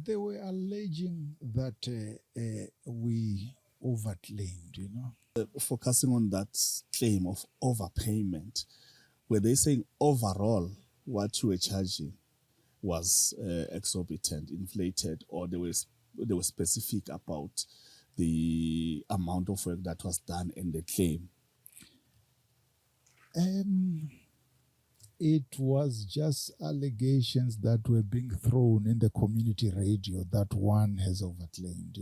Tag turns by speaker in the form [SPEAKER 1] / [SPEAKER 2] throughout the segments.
[SPEAKER 1] They were alleging that we overclaimed.
[SPEAKER 2] Focusing on that claim of overpayment, were they saying overall what you were charging was exorbitant, inflated, or they were specific about the amount of work that was done and the claim?
[SPEAKER 1] It was just allegations that were being thrown in the community radio that one has overclaimed.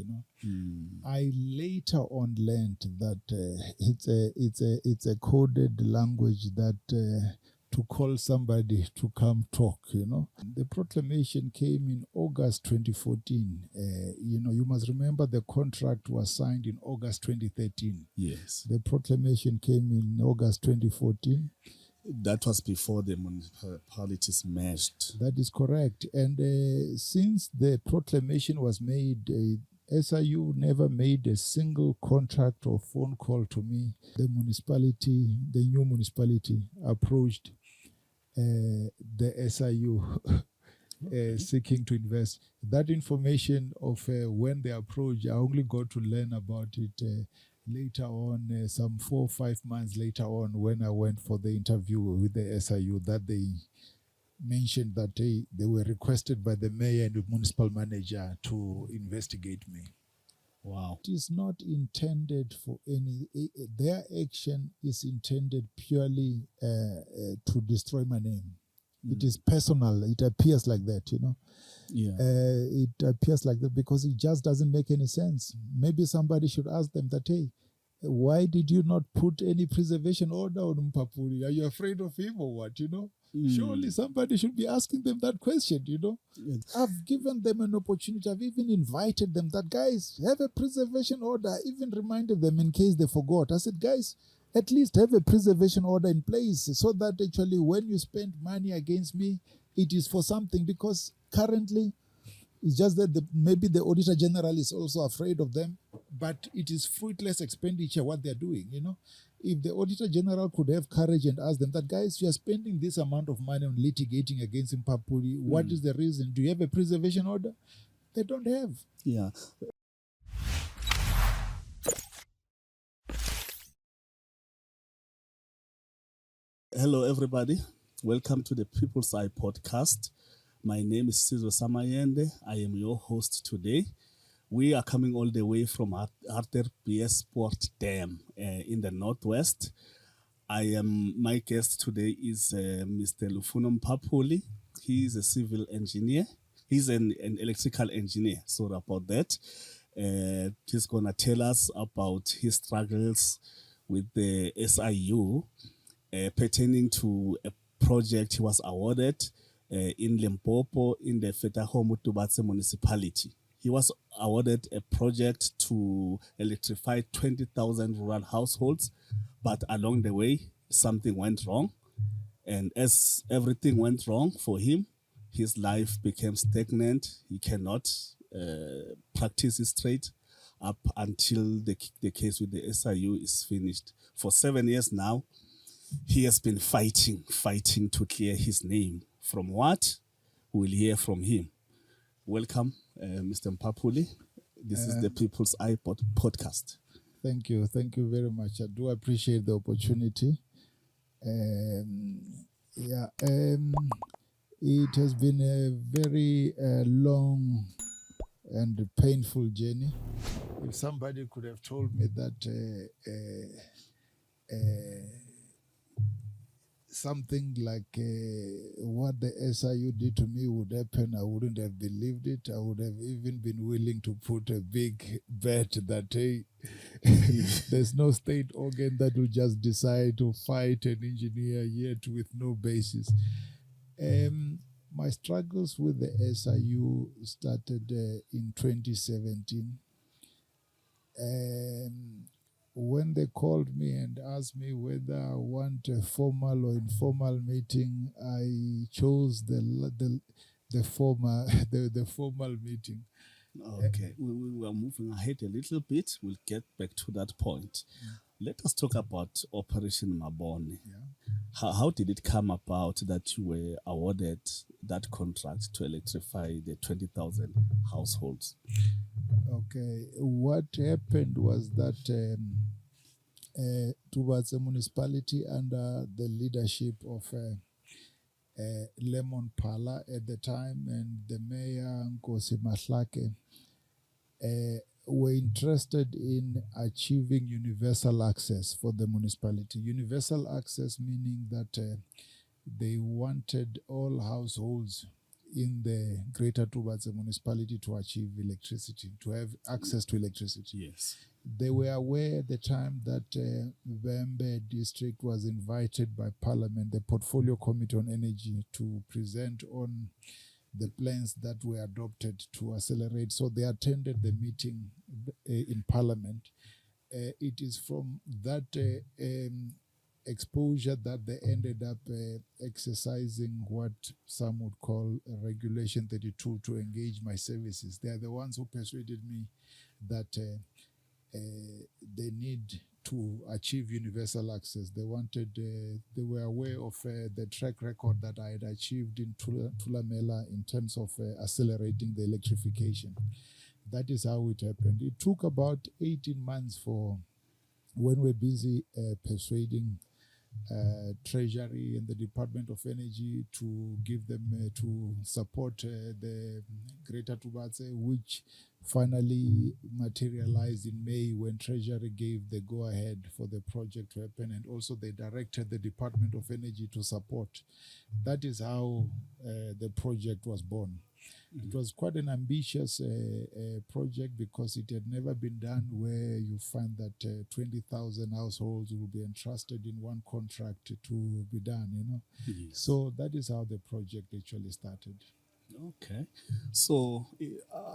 [SPEAKER 1] I later on learned that it's a coded language that to call somebody to come talk. The proclamation came in August 2014. You must remember the contract was signed in August 2013.
[SPEAKER 2] Yes.
[SPEAKER 1] The proclamation came in August 2014.
[SPEAKER 2] That was before the municipalities merged.
[SPEAKER 1] That is correct. And since the proclamation was made, SIU never made a single contract or phone call to me. The new municipality, approached the SIU seeking to invest. That information of when they approached, I only got to learn about it later on, some 4 or 5 months later on, when I went for the interview with the SIU, that they mentioned that they were requested by the mayor and the municipal manager to investigate me.
[SPEAKER 2] Wow.
[SPEAKER 1] It is not intended for any, their action is intended purely to destroy my name. It is personal. It appears like that,
[SPEAKER 2] Yeah.
[SPEAKER 1] It appears like that because it just doesn't make any sense. Maybe somebody should ask them that, hey, why did you not put any preservation order on Mphaphuli? Are you afraid of him or what, Surely somebody should be asking them that question,
[SPEAKER 2] Yes.
[SPEAKER 1] I've given them an opportunity. I've even invited them that, guys, have a preservation order. I even reminded them in case they forgot. I said, guys, at least have a preservation order in place so that actually when you spend money against me, it is for something, because currently it's just that maybe the Auditor General is also afraid of them, but it is fruitless expenditure what they're doing, If the Auditor General could have courage and ask them that, guys, you are spending this amount of money on litigating against Mphaphuli, what is the reason? Do you have a preservation order? They don't have.
[SPEAKER 2] Yeah. Hello, everybody. Welcome to the People's Eye podcast. My name is Sizwe Samayende. I am your host today. We are coming all the way from Arthur BS Sport Dam in the Northwest. My guest today is Mr. Lufuno Mphaphuli. He is a civil engineer. He's an electrical engineer. Sorry about that. He's going to tell us about his struggles with the SIU pertaining to a project he was awarded in Limpopo in the Fetakgomo Tubatse Municipality. He was awarded a project to electrify 20,000 rural households, but along the way, something went wrong. And as everything went wrong for him, his life became stagnant. He cannot practice his trade up until the case with the SIU is finished. For 7 years now, he has been fighting to clear his name. From what? We'll hear from him. Welcome, Mr. Mphaphuli. This is the People's Eye podcast.
[SPEAKER 1] Thank you. Thank you very much. I do appreciate the opportunity. It has been a very long and painful journey. If somebody could have told me that something like what the SIU did to me would happen, I wouldn't have believed it. I would have even been willing to put a big bet that, hey, there's no state organ that will just decide to fight an engineer yet with no basis. My struggles with the SIU started in 2017. When they called me and asked me whether I want a formal or informal meeting, I chose the formal meeting.
[SPEAKER 2] Okay, we are moving ahead a little bit. We'll get back to that point. Let us talk about Operation Mabone.
[SPEAKER 1] Yeah.
[SPEAKER 2] How did it come about that you were awarded that contract to electrify the 20,000 households?
[SPEAKER 1] Okay. What happened was that Tubatse municipality, under the leadership of Lemon Pala at the time and the mayor Nkosi Mahlake, were interested in achieving universal access for the municipality. Universal access meaning that they wanted all households in the greater Tubatse municipality to achieve electricity, to have access to electricity.
[SPEAKER 2] Yes.
[SPEAKER 1] They were aware at the time that Vembe district was invited by Parliament, the Portfolio Committee on Energy, to present on the plans that were adopted to accelerate. So they attended the meeting in Parliament. It is from that exposure that they ended up exercising what some would call Regulation 32 to engage my services. They are the ones who persuaded me that they need to achieve universal access. They wanted, they were aware of the track record that I had achieved in Thulamela in terms of accelerating the electrification. That is how it happened. It took about 18 months for when we're busy persuading Treasury and the Department of Energy to give them to support the Greater Tubatse, which finally materialized in May when Treasury gave the go-ahead for the project to happen, and also they directed the Department of Energy to support. That is how the project was born. It was quite an ambitious project because it had never been done, where you find that 20,000 households will be entrusted in one contract to be done, you know.
[SPEAKER 2] Yes.
[SPEAKER 1] So that is how the project actually started.
[SPEAKER 2] Okay. So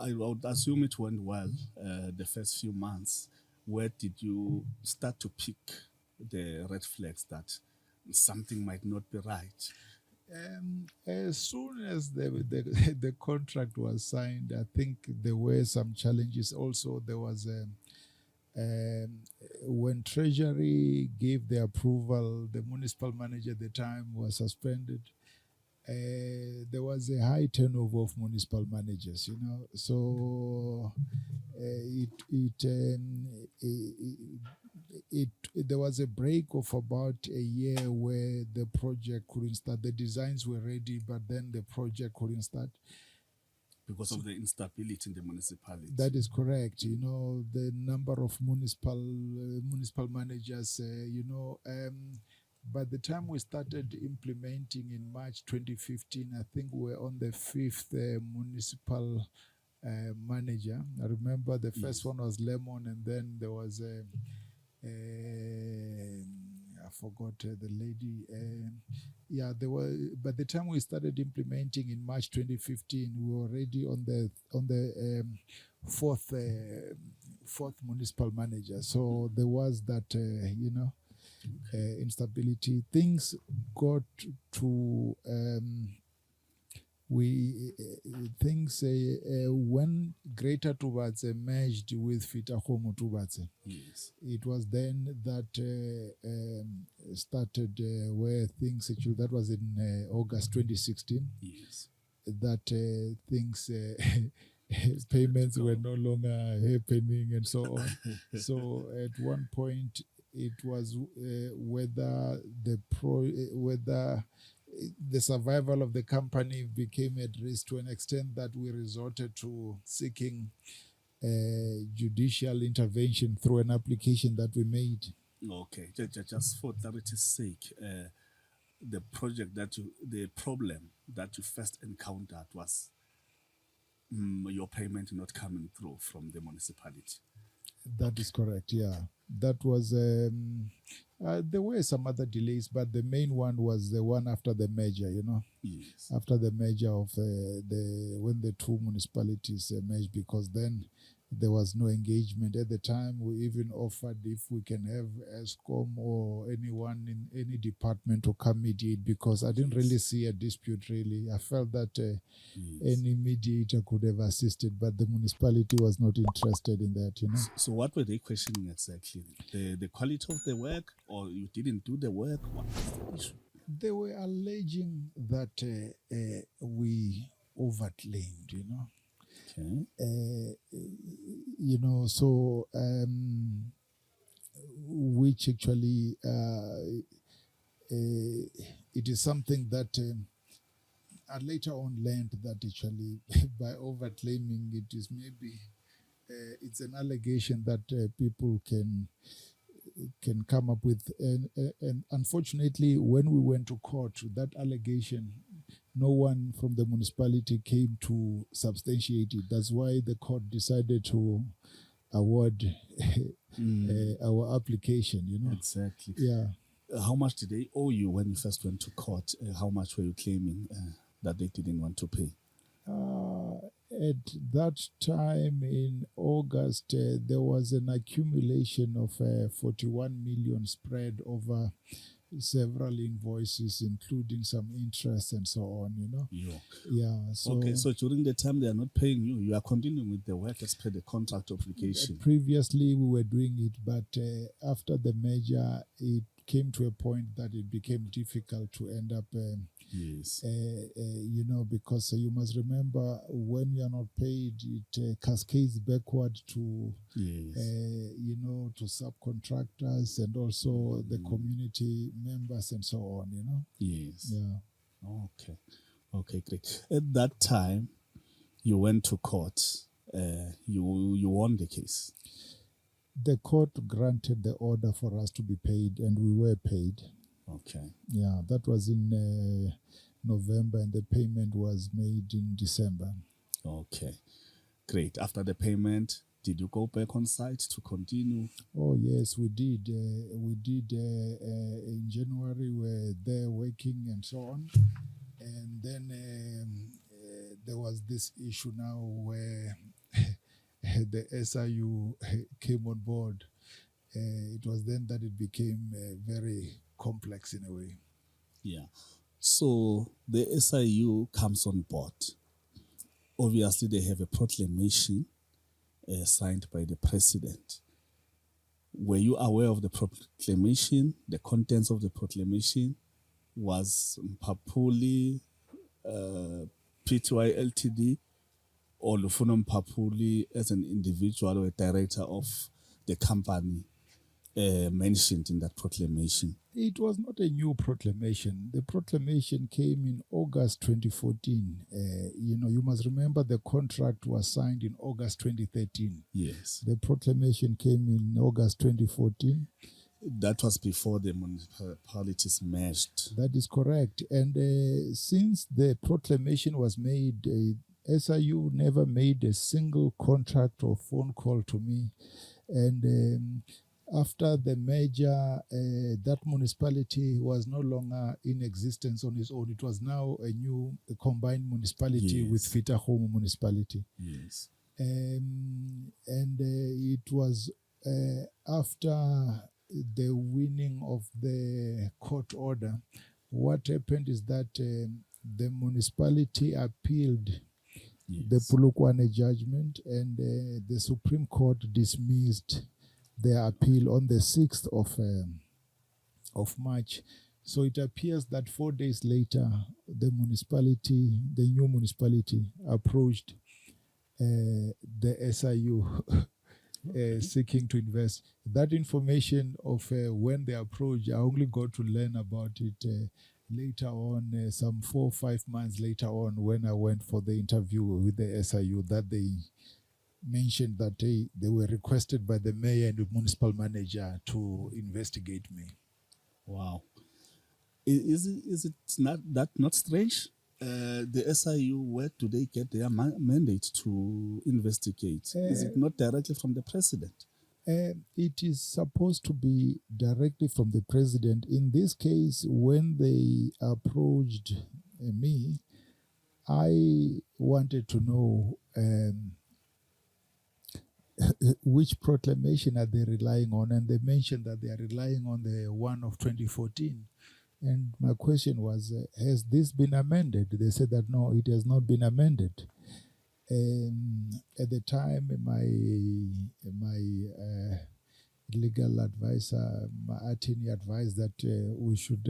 [SPEAKER 2] I would assume it went well the first few months. Where did you start to pick the red flags that something might not be right?
[SPEAKER 1] As soon as the contract was signed, I think there were some challenges. Also, there was when Treasury gave the approval, the municipal manager at the time was suspended. There was a high turnover of municipal managers, you know. So there was a break of about a year where the project couldn't start. The designs were ready, but then the project couldn't start.
[SPEAKER 2] Because of the instability in the municipality.
[SPEAKER 1] That is correct. You know, the number of municipal managers, you know, by the time we started implementing in March 2015, I think we were on the 5th municipal manager. I remember the first one was Lemon, and then there was I forgot the lady. Yeah, there were. By the time we started implementing in March 2015, we were already on the fourth municipal manager. So there was that, you know, instability. Things got to when Greater Tubatse merged with Fetakgomo Tubatse.
[SPEAKER 2] Yes.
[SPEAKER 1] It was then that started where things actually, that was in August 2016.
[SPEAKER 2] Yes.
[SPEAKER 1] That things payments were no longer happening and so on. So at one point it was whether the survival of the company became at risk, to an extent that we resorted to seeking judicial intervention through an application that we made.
[SPEAKER 2] Okay, just for clarity's sake, the problem that you first encountered was your payment not coming through from the municipality.
[SPEAKER 1] That is correct, yeah. That was, there were some other delays, but the main one was the one after the merger, you know.
[SPEAKER 2] Yes.
[SPEAKER 1] After the merger of when the two municipalities merged, because then there was no engagement. At the time, we even offered if we can have ESCOM or anyone in any department to come mediate, because I didn't really see a dispute, really. I felt that any mediator could have assisted, but the municipality was not interested in that,
[SPEAKER 2] So what were they questioning exactly? The quality of the work, or you didn't do the work? What was the issue?
[SPEAKER 1] They were alleging that we overclaimed,
[SPEAKER 2] Okay.
[SPEAKER 1] So which actually it is something that I later on learned that actually by overclaiming it is maybe it's an allegation that people can come up with, and unfortunately when we went to court, that allegation, no one from the municipality came to substantiate it. That's why the court decided to award our application,
[SPEAKER 2] Exactly.
[SPEAKER 1] Yeah.
[SPEAKER 2] How much did they owe you when you first went to court? How much were you claiming that they didn't want to pay?
[SPEAKER 1] At that time in August, there was an accumulation of 41 million spread over several invoices, including some interest and so on, Yeah. So
[SPEAKER 2] okay, so during the time they are not paying you, you are continuing with the work as per the contract obligation.
[SPEAKER 1] Previously, we were doing it, but after the merger, it came to a point that it became difficult to end up,
[SPEAKER 2] yes.
[SPEAKER 1] Because you must remember, when you are not paid, it cascades backward to,
[SPEAKER 2] yes.
[SPEAKER 1] To subcontractors and also the community members and so on,
[SPEAKER 2] Yes.
[SPEAKER 1] Yeah.
[SPEAKER 2] Okay, great. At that time, you went to court. You won the case.
[SPEAKER 1] The court granted the order for us to be paid, and we were paid.
[SPEAKER 2] Okay.
[SPEAKER 1] Yeah, that was in November, and the payment was made in December.
[SPEAKER 2] Okay, great. After the payment, did you go back on site to continue?
[SPEAKER 1] Oh, yes, we did. In January, we were there working and so on. And then there was this issue now where the SIU came on board. It was then that it became very complex in a way.
[SPEAKER 2] Yeah. So the SIU comes on board. Obviously, they have a proclamation signed by the president. Were you aware of the proclamation? The contents of the proclamation was Mphaphuli Pty Ltd or Lufuno Mphaphuli as an individual or a director of the company mentioned in that proclamation?
[SPEAKER 1] It was not a new proclamation. The proclamation came in August 2014. You must remember the contract was signed in August 2013.
[SPEAKER 2] Yes.
[SPEAKER 1] The proclamation came in August 2014.
[SPEAKER 2] That was before the municipalities merged.
[SPEAKER 1] That is correct. And since the proclamation was made, SIU never made a single contract or phone call to me. And after the merger, that municipality was no longer in existence on its own. It was now a combined municipality with Fetakgomo municipality.
[SPEAKER 2] Yes.
[SPEAKER 1] And it was after the winning of the court order, what happened is that the municipality appealed the Polokwane judgment, and the Supreme Court dismissed their appeal on the 6th of March. So it appears that 4 days later, the new municipality, approached the SIU seeking to invest. That information of when they approached, I only got to learn about it later on, some 4 or 5 months later on, when I went for the interview with the SIU, that they mentioned that they were requested by the mayor and the municipal manager to investigate me.
[SPEAKER 2] Wow. Is it not strange? The SIU, where do they get their mandate to investigate? Is it not directly from the president?
[SPEAKER 1] It is supposed to be directly from the president. In this case, when they approached me, I wanted to know which proclamation are they relying on? And they mentioned that they are relying on the one of 2014. And my question was, has this been amended? They said that no, it has not been amended. At the time, my legal advisor, my attorney, advised that we should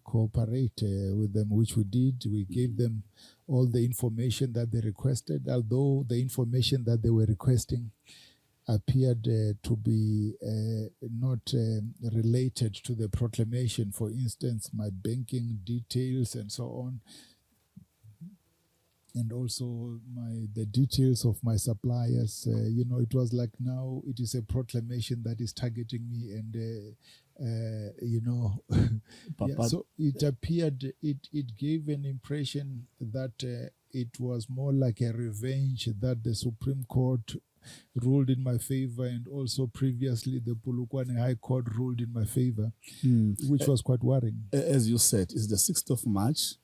[SPEAKER 1] cooperate with them, which we did. We gave them all the information that they requested, although the information that they were requesting appeared to be not related to the proclamation. For instance, my banking details and so on, and also the details of my suppliers. It was like, now it is a proclamation that is targeting me, and so it appeared, it gave an impression that it was more like a revenge that the Supreme Court ruled in my favor, and also previously the Polokwane High Court ruled in my favor, which was quite worrying.
[SPEAKER 2] As you said, it's the 6th of March.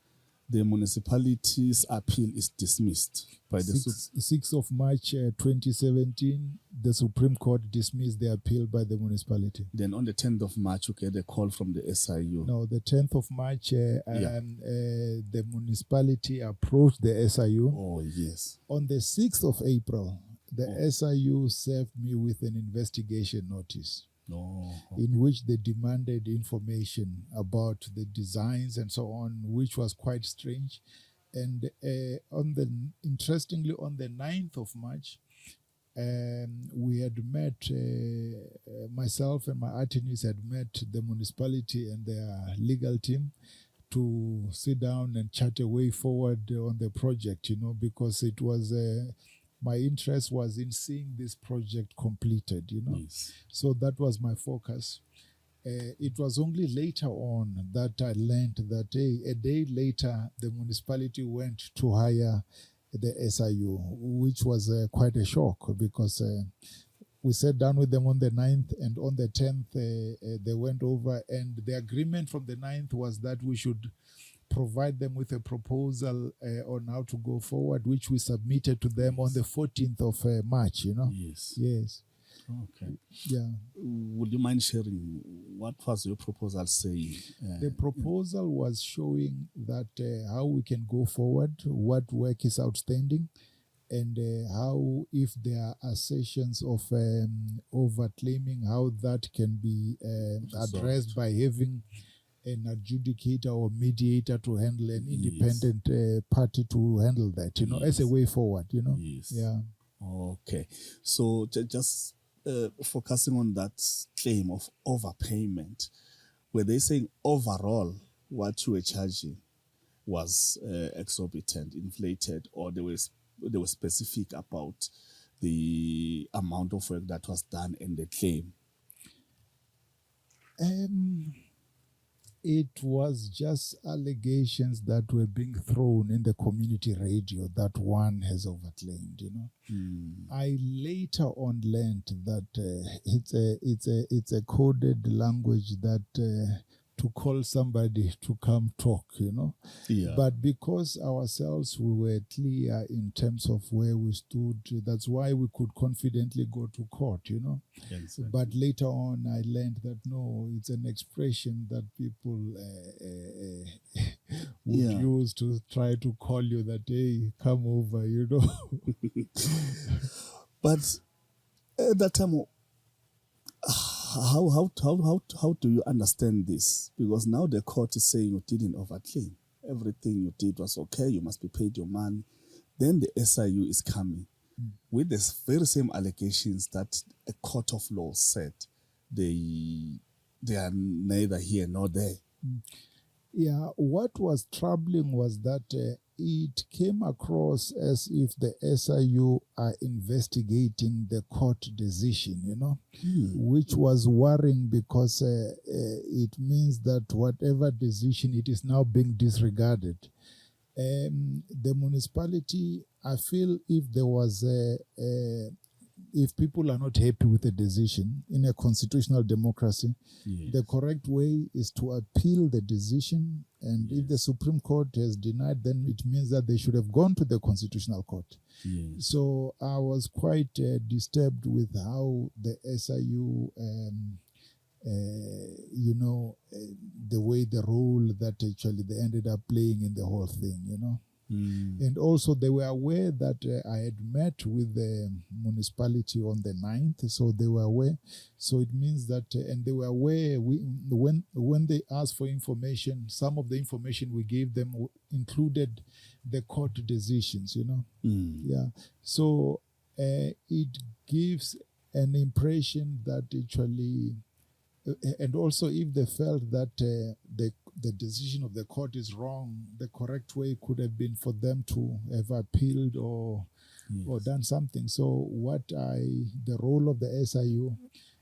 [SPEAKER 2] The municipality's appeal is dismissed by the
[SPEAKER 1] 6th of March 2017. The Supreme Court dismissed the appeal by the municipality.
[SPEAKER 2] Then on the 10th of March, you get a call from the SIU.
[SPEAKER 1] No, the 10th of March, the municipality approached the SIU.
[SPEAKER 2] Oh, yes.
[SPEAKER 1] On the 6th of April, the SIU served me with an investigation notice. In which they demanded information about the designs and so on, which was quite strange. And interestingly, on the 9th of March, we had met, myself and my attorneys had met the municipality and their legal team to sit down and chat a way forward on the project, because it was my interest was in seeing this project completed,
[SPEAKER 2] Yes.
[SPEAKER 1] So that was my focus. It was only later on that I learned that a day later, the municipality went to hire the SIU, which was quite a shock, because we sat down with them on the 9th, and on the 10th, they went over, and the agreement from the 9th was that we should provide them with a proposal on how to go forward, which we submitted to them on the 14th of March,
[SPEAKER 2] Yes.
[SPEAKER 1] Yes.
[SPEAKER 2] Okay.
[SPEAKER 1] Yeah.
[SPEAKER 2] Would you mind sharing what was your proposal saying?
[SPEAKER 1] The proposal was showing that how we can go forward, what work is outstanding, and how, if there are assertions of overclaiming, how that can be addressed by having an adjudicator or mediator to handle, an independent party to handle that, as a way forward,
[SPEAKER 2] Yes.
[SPEAKER 1] Yeah.
[SPEAKER 2] Okay. So just focusing on that claim of overpayment, were they saying overall what you were charging was exorbitant, inflated, or they were specific about the amount of work that was done and the claim?
[SPEAKER 1] It was just allegations that were being thrown in the community radio that one has overclaimed, I later on learned that it's a coded language that to call somebody to come talk,
[SPEAKER 2] Yeah.
[SPEAKER 1] But because ourselves, we were clear in terms of where we stood, that's why we could confidently go to court,
[SPEAKER 2] Exactly.
[SPEAKER 1] But later on, I learned that no, it's an expression that people would use to try to call you that, hey, come over,
[SPEAKER 2] But at that time, how do you understand this? Because now the court is saying you didn't overclaim. Everything you did was okay. You must be paid your money. Then the SIU is coming with the very same allegations that a court of law said they are neither here nor there.
[SPEAKER 1] Yeah, what was troubling was that it came across as if the SIU are investigating the court decision, which was worrying, because it means that whatever decision, it is now being disregarded. The municipality, I feel, if there was if people are not happy with a decision in a constitutional democracy, the correct way is to appeal the decision. And if the Supreme Court has denied, then it means that they should have gone to the Constitutional Court. So I was quite disturbed with how the SIU, the way, the role that actually they ended up playing in the whole thing, And also they were aware that I had met with the municipality on the 9th, so they were aware. So it means that, and they were aware when they asked for information, some of the information we gave them included the court decisions, So it gives an impression that actually, and also if they felt that the decision of the court is wrong, the correct way could have been for them to have appealed or done something. So the role of the SIU,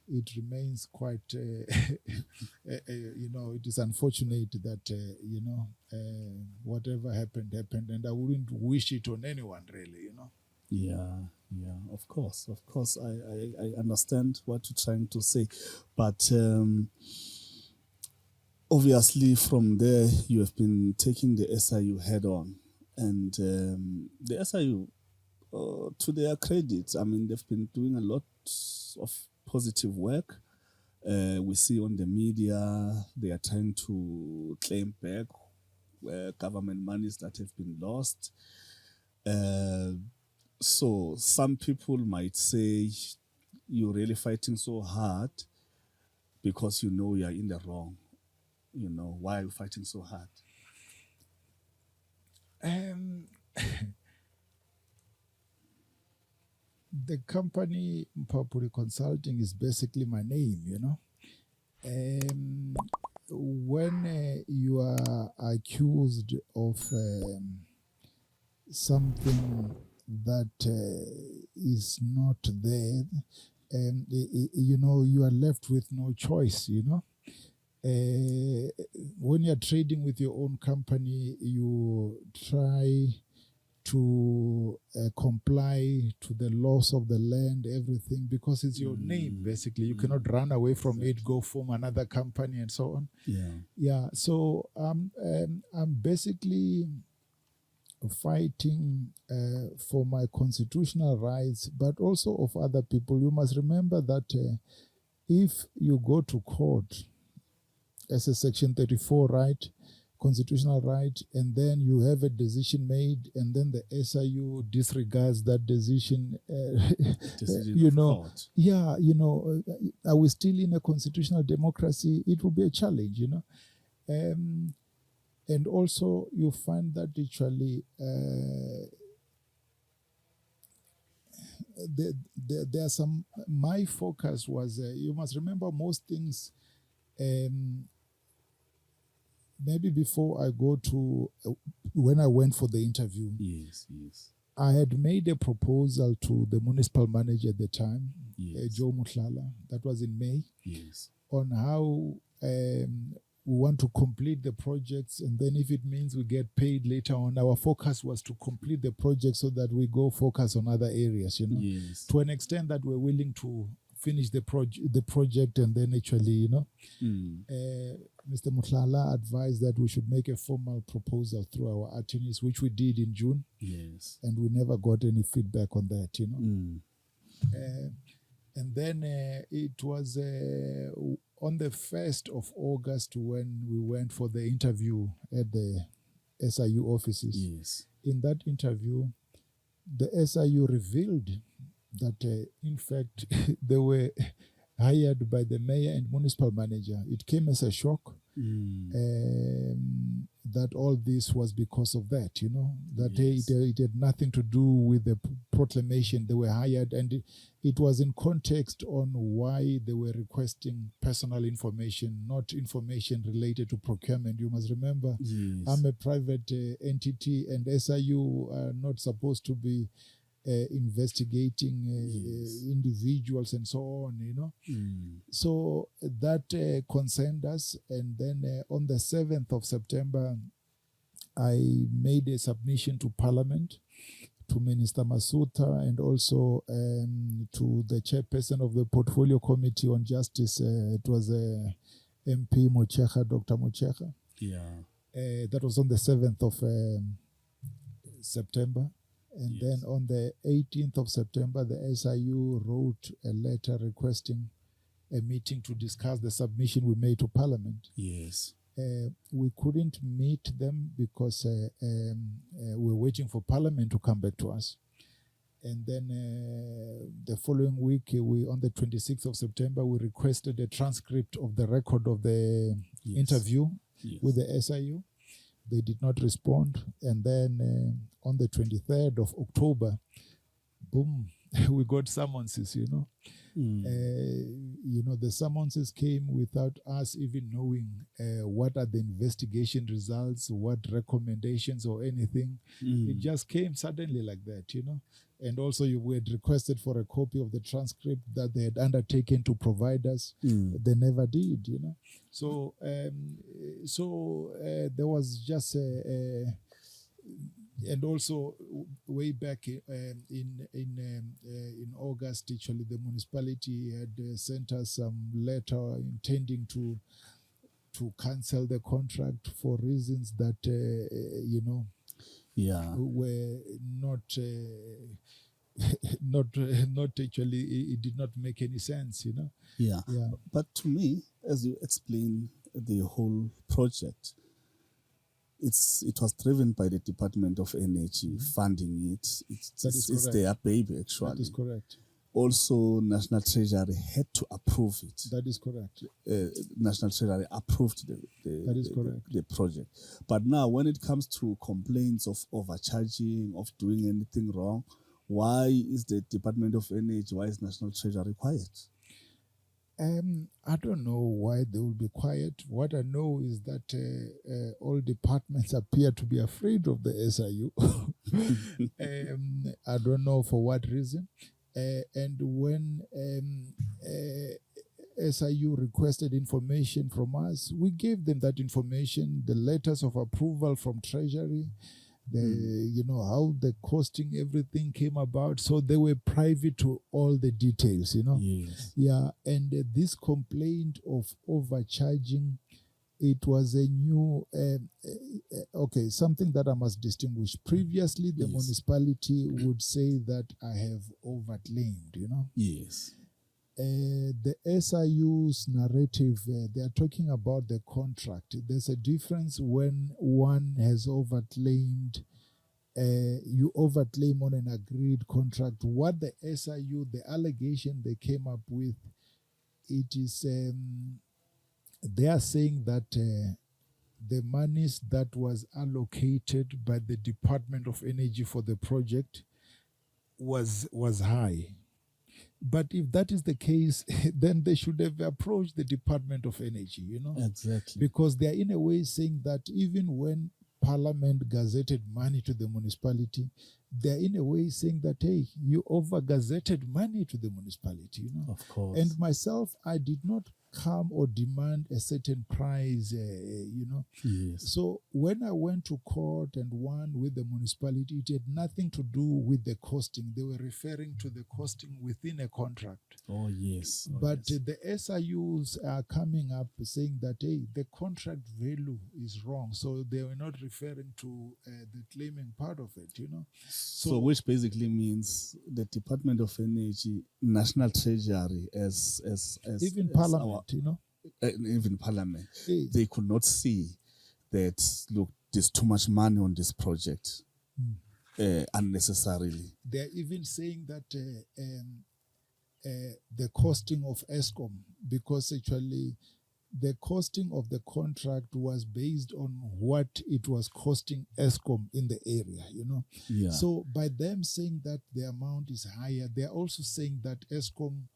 [SPEAKER 1] it remains quite, it is unfortunate that, whatever happened, and I wouldn't wish it on anyone really,
[SPEAKER 2] Yeah, of course. I understand what you're trying to say, but obviously from there you have been taking the SIU head on, and the SIU, to their credit, I mean, they've been doing a lot of positive work. We see on the media they are trying to claim back government monies that have been lost. So some people might say you're really fighting so hard because you know you're in the wrong. Why are you fighting so hard?
[SPEAKER 1] The company Mphaphuli Consulting is basically my name, when you are accused of something that is not there, you are left with no choice, when you're trading with your own company, you try to comply to the laws of the land, everything, because it's your name, basically. You cannot run away from it, go form another company and so on. So I'm basically fighting for my constitutional rights, but also of other people. You must remember that if you go to court as a Section 34 right, constitutional right, and then you have a decision made, and then the SIU disregards that decision, are we still in a constitutional democracy? It will be a challenge, and also you find that actually there are some, my focus was, you must remember most things, maybe before I go to, when I went for the interview, I had made a proposal to the municipal manager at the time, Joe Mutlala, that was in May, on how we want to complete the projects, and then if it means we get paid later on, our focus was to complete the project so that we go focus on other areas, to an extent that we're willing to finish the project, and then actually, Mr. Mutlala advised that we should make a formal proposal through our attorneys, which we did in June. And we never got any feedback on that, and then it was on the 1st of August when we went for the interview at the SIU offices. In that interview, the SIU revealed that, in fact, they were hired by the mayor and municipal manager. It came as a shock that all this was because of that, that it had nothing to do with the proclamation. They were hired, and it was in context on why they were requesting personal information, not information related to procurement. You must remember, I'm a private entity, and SIU are not supposed to be investigating individuals and so on, So that concerned us. And then on the 7th of September, I made a submission to Parliament to Minister Masuta and also to the chairperson of the Portfolio Committee on Justice. It was MP Mochecha, Dr. Mochecha.
[SPEAKER 2] Yeah.
[SPEAKER 1] That was on the 7th of September. And then on the 18th of September, the SIU wrote a letter requesting a meeting to discuss the submission we made to Parliament.
[SPEAKER 2] Yes.
[SPEAKER 1] We couldn't meet them because we were waiting for Parliament to come back to us. And then the following week, on the 26th of September, we requested a transcript of the record of the interview with the SIU. They did not respond. And then on the 23rd of October, boom, we got summonses, the summonses came without us even knowing what are the investigation results, what recommendations or anything. It just came suddenly like that, And also we had requested for a copy of the transcript that they had undertaken to provide us. They never did, So there was just and also way back in August, actually, the municipality had sent us some letter intending to cancel the contract for reasons that were not not actually, it did not make any sense,
[SPEAKER 2] Yeah. But to me, as you explain the whole project, it was driven by the Department of Energy funding it. It's their baby, actually.
[SPEAKER 1] That is correct.
[SPEAKER 2] Also, National Treasury had to approve it.
[SPEAKER 1] That is correct.
[SPEAKER 2] National Treasury approved the project. But now, when it comes to complaints of overcharging, of doing anything wrong, why is the Department of Energy, why is National Treasury quiet?
[SPEAKER 1] I don't know why they will be quiet. What I know is that all departments appear to be afraid of the SIU. I don't know for what reason. And when SIU requested information from us, we gave them that information, the letters of approval from Treasury, how the costing, everything came about. So they were private to all the details,
[SPEAKER 2] Yes.
[SPEAKER 1] Yeah, and this complaint of overcharging, it was a new, something that I must distinguish. Previously, the municipality would say that I have overclaimed,
[SPEAKER 2] Yes.
[SPEAKER 1] The SIU's narrative, they are talking about the contract. There's a difference when one has overclaimed, you overclaim on an agreed contract. What the SIU, the allegation they came up with, it is, they are saying that the monies that was allocated by the Department of Energy for the project was high. But if that is the case, then they should have approached the Department of Energy,
[SPEAKER 2] Exactly.
[SPEAKER 1] Because they are in a way saying that even when Parliament gazetted money to the municipality, they are in a way saying that, hey, you over-gazetted money to the municipality,
[SPEAKER 2] Of course.
[SPEAKER 1] And myself, I did not come or demand a certain price,
[SPEAKER 2] Yes.
[SPEAKER 1] So when I went to court and won with the municipality, it had nothing to do with the costing. They were referring to the costing within a contract.
[SPEAKER 2] Oh, yes.
[SPEAKER 1] But the SIUs are coming up saying that, hey, the contract value is wrong. So they were not referring to the claiming part of it,
[SPEAKER 2] So which basically means the Department of Energy, National Treasury, as
[SPEAKER 1] even Parliament,
[SPEAKER 2] even Parliament, they could not see that, look, there's too much money on this project unnecessarily.
[SPEAKER 1] They're even saying that the costing of ESCOM, because actually the costing of the contract was based on what it was costing ESCOM in the area,
[SPEAKER 2] Yeah.
[SPEAKER 1] So by them saying that the amount is higher, they're also saying that ESCOM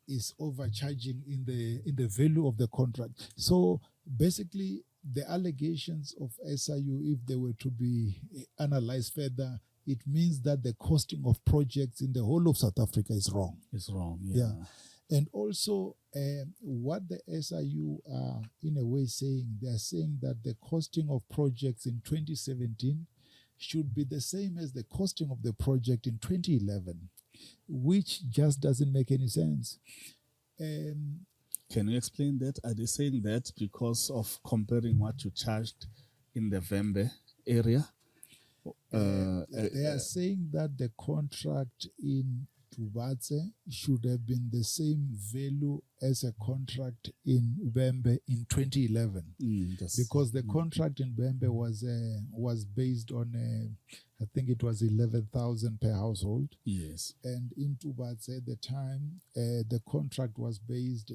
[SPEAKER 1] is overcharging in the value of the contract. So basically, the allegations of SIU, if they were to be analyzed further, it means that the costing of projects in the whole of South Africa is wrong.
[SPEAKER 2] It's wrong, yeah.
[SPEAKER 1] And also, what the SIU are in a way saying, they are saying that the costing of projects in 2017 should be the same as the costing of the project in 2011, which just doesn't make any sense.
[SPEAKER 2] Can you explain that? Are they saying that because of comparing what you charged in the Vembe area?
[SPEAKER 1] They are saying that the contract in Tubatse should have been the same value as a contract in Vembe in 2011, because the contract in Vembe was based on I think it was 11,000 per household.
[SPEAKER 2] Yes.
[SPEAKER 1] And in Tubatse at the time, the contract was based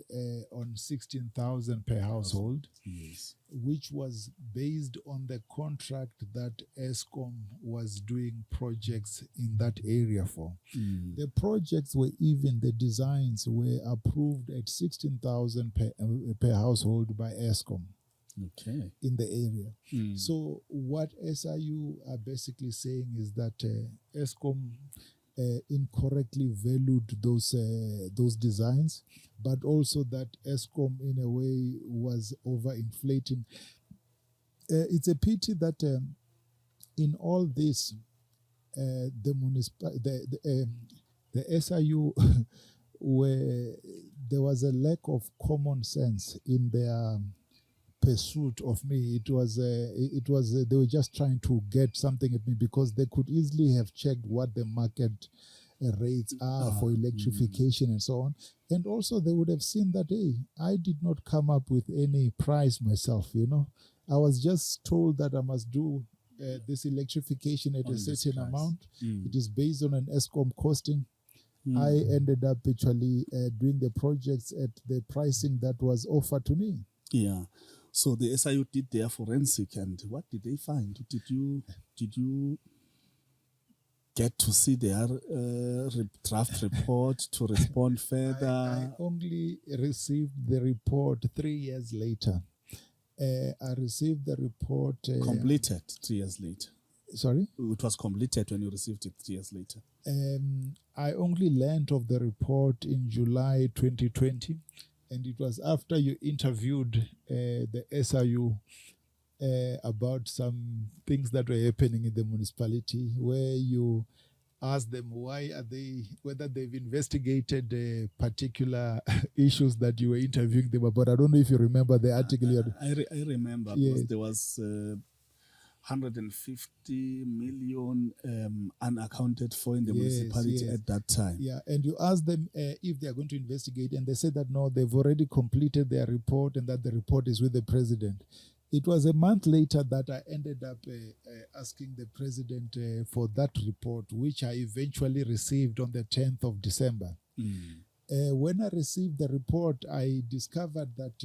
[SPEAKER 1] on 16,000 per household.
[SPEAKER 2] Yes.
[SPEAKER 1] Which was based on the contract that ESCOM was doing projects in that area for. The projects were even, the designs were approved at 16,000 per household by ESCOM.
[SPEAKER 2] Okay.
[SPEAKER 1] In the area. So what SIU are basically saying is that ESCOM incorrectly valued those designs, but also that ESCOM in a way was overinflating. It's a pity that in all this, the SIU there was a lack of common sense in their pursuit of me. It was they were just trying to get something at me, because they could easily have checked what the market rates are for electrification and so on, and also they would have seen that, hey, I did not come up with any price myself. I was just told that I must do this electrification at a certain amount. It is based on an ESCOM costing. I ended up actually doing the projects at the pricing that was offered to me.
[SPEAKER 2] Yeah. So the SIU did their forensic, and what did they find? Did you get to see their draft report to respond further?
[SPEAKER 1] I only received the report 3 years later. I received the report
[SPEAKER 2] completed 3 years later.
[SPEAKER 1] Sorry?
[SPEAKER 2] It was completed when you received it 3 years later.
[SPEAKER 1] I only learned of the report in July 2020. And it was after you interviewed the SIU about some things that were happening in the municipality, where you asked them whether they've investigated particular issues that you were interviewing them about. I don't know if you remember the article.
[SPEAKER 2] I remember, yes. Because there was 150 million unaccounted for in the municipality at that time.
[SPEAKER 1] Yeah, and you asked them if they are going to investigate, and they said that no, they've already completed their report and that the report is with the president. It was a month later that I ended up asking the president for that report, which I eventually received on the 10th of December. When I received the report, I discovered that,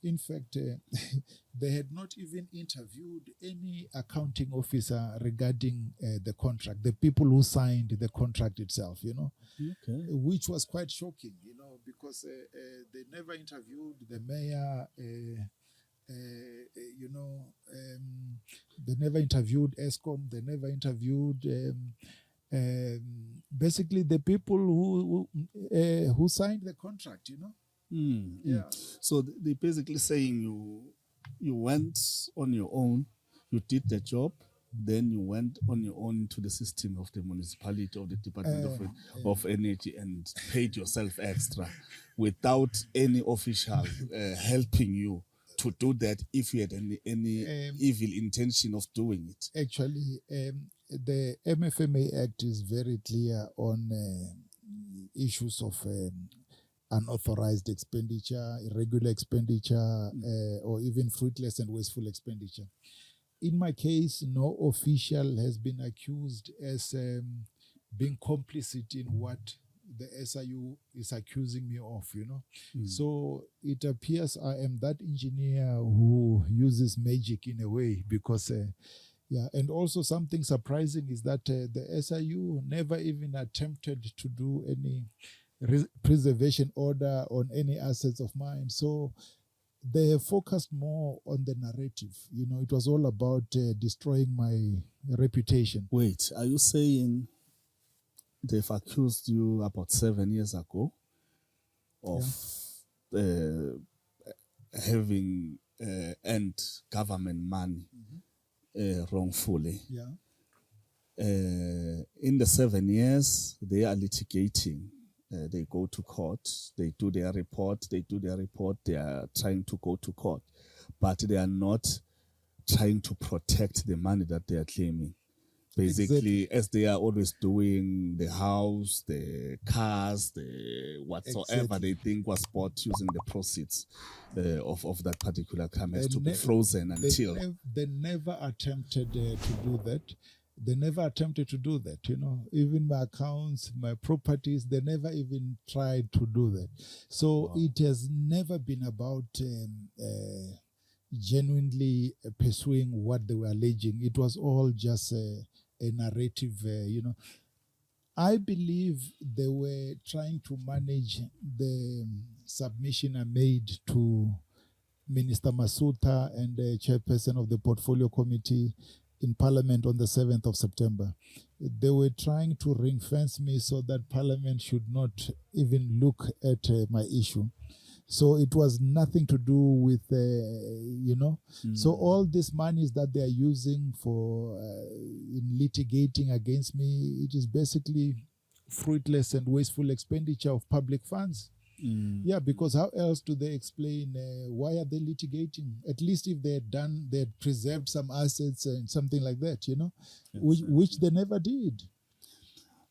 [SPEAKER 1] in fact, they had not even interviewed any accounting officer regarding the contract, the people who signed the contract itself, which was quite shocking, because they never interviewed the mayor, they never interviewed ESCOM, they never interviewed basically the people who signed the contract, Yeah.
[SPEAKER 2] So they're basically saying you went on your own, you did the job, then you went on your own to the system of the municipality or the Department of Energy and paid yourself extra without any official helping you to do that if you had any evil intention of doing it.
[SPEAKER 1] Actually, the MFMA Act is very clear on issues of unauthorized expenditure, irregular expenditure, or even fruitless and wasteful expenditure. In my case, no official has been accused as being complicit in what the SIU is accusing me of, So it appears I am that engineer who uses magic in a way, because and also something surprising is that the SIU never even attempted to do any preservation order on any assets of mine. So they have focused more on the narrative. It was all about destroying my reputation.
[SPEAKER 2] Wait, are you saying they've accused you about 7 years ago of having earned government money wrongfully?
[SPEAKER 1] Yeah.
[SPEAKER 2] In the 7 years, they are litigating. They go to court. They do their report. They are trying to go to court, but they are not trying to protect the money that they are claiming. Basically,
[SPEAKER 1] Exactly.
[SPEAKER 2] as they are always doing, the house, the cars, the whatsoever they think was bought using the proceeds of that particular crime has to be frozen until.
[SPEAKER 1] They never attempted to do that. They never attempted to do that. Even my accounts, my properties, they never even tried to do that. So it has never been about genuinely pursuing what they were alleging. It was all just a narrative, I believe they were trying to manage the submission I made to Minister Masuta and the chairperson of the Portfolio Committee in Parliament on the 7th of September. They were trying to ring fence me so that Parliament should not even look at my issue. So it was nothing to do with, So all these monies that they are using for in litigating against me, it is basically fruitless and wasteful expenditure of public funds. Yeah, because how else do they explain why are they litigating? At least if they had preserved some assets and something like that, which they never did.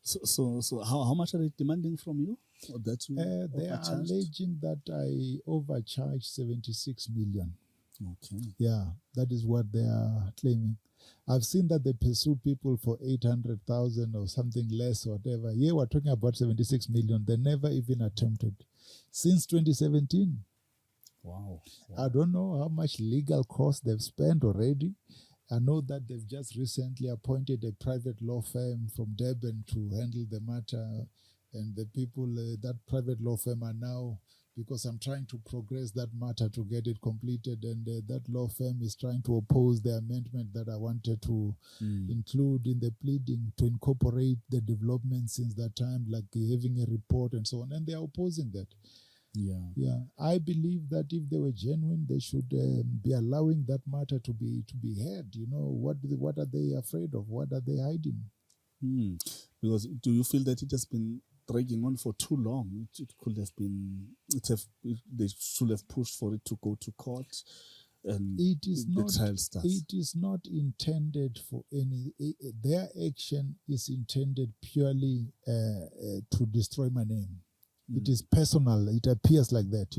[SPEAKER 2] So how much are they demanding from you?
[SPEAKER 1] They are alleging that I overcharged 76 million.
[SPEAKER 2] Okay.
[SPEAKER 1] Yeah, that is what they are claiming. I've seen that they pursue people for 800,000 or something less or whatever. Yeah, we're talking about 76 million. They never even attempted. Since 2017.
[SPEAKER 2] Wow.
[SPEAKER 1] I don't know how much legal cost they've spent already. I know that they've just recently appointed a private law firm from Durban to handle the matter. And the people, that private law firm are now, because I'm trying to progress that matter to get it completed, and that law firm is trying to oppose the amendment that I wanted to include in the pleading to incorporate the development since that time, like having a report and so on, and they are opposing that. Yeah. I believe that if they were genuine, they should be allowing that matter to be heard. What are they afraid of? What are they hiding?
[SPEAKER 2] Because do you feel that it has been dragging on for too long? It could have been. They should have pushed for it to go to court, and
[SPEAKER 1] it is
[SPEAKER 2] the trial starts.
[SPEAKER 1] It is not intended for any. Their action is intended purely to destroy my name. It is personal. It appears like that,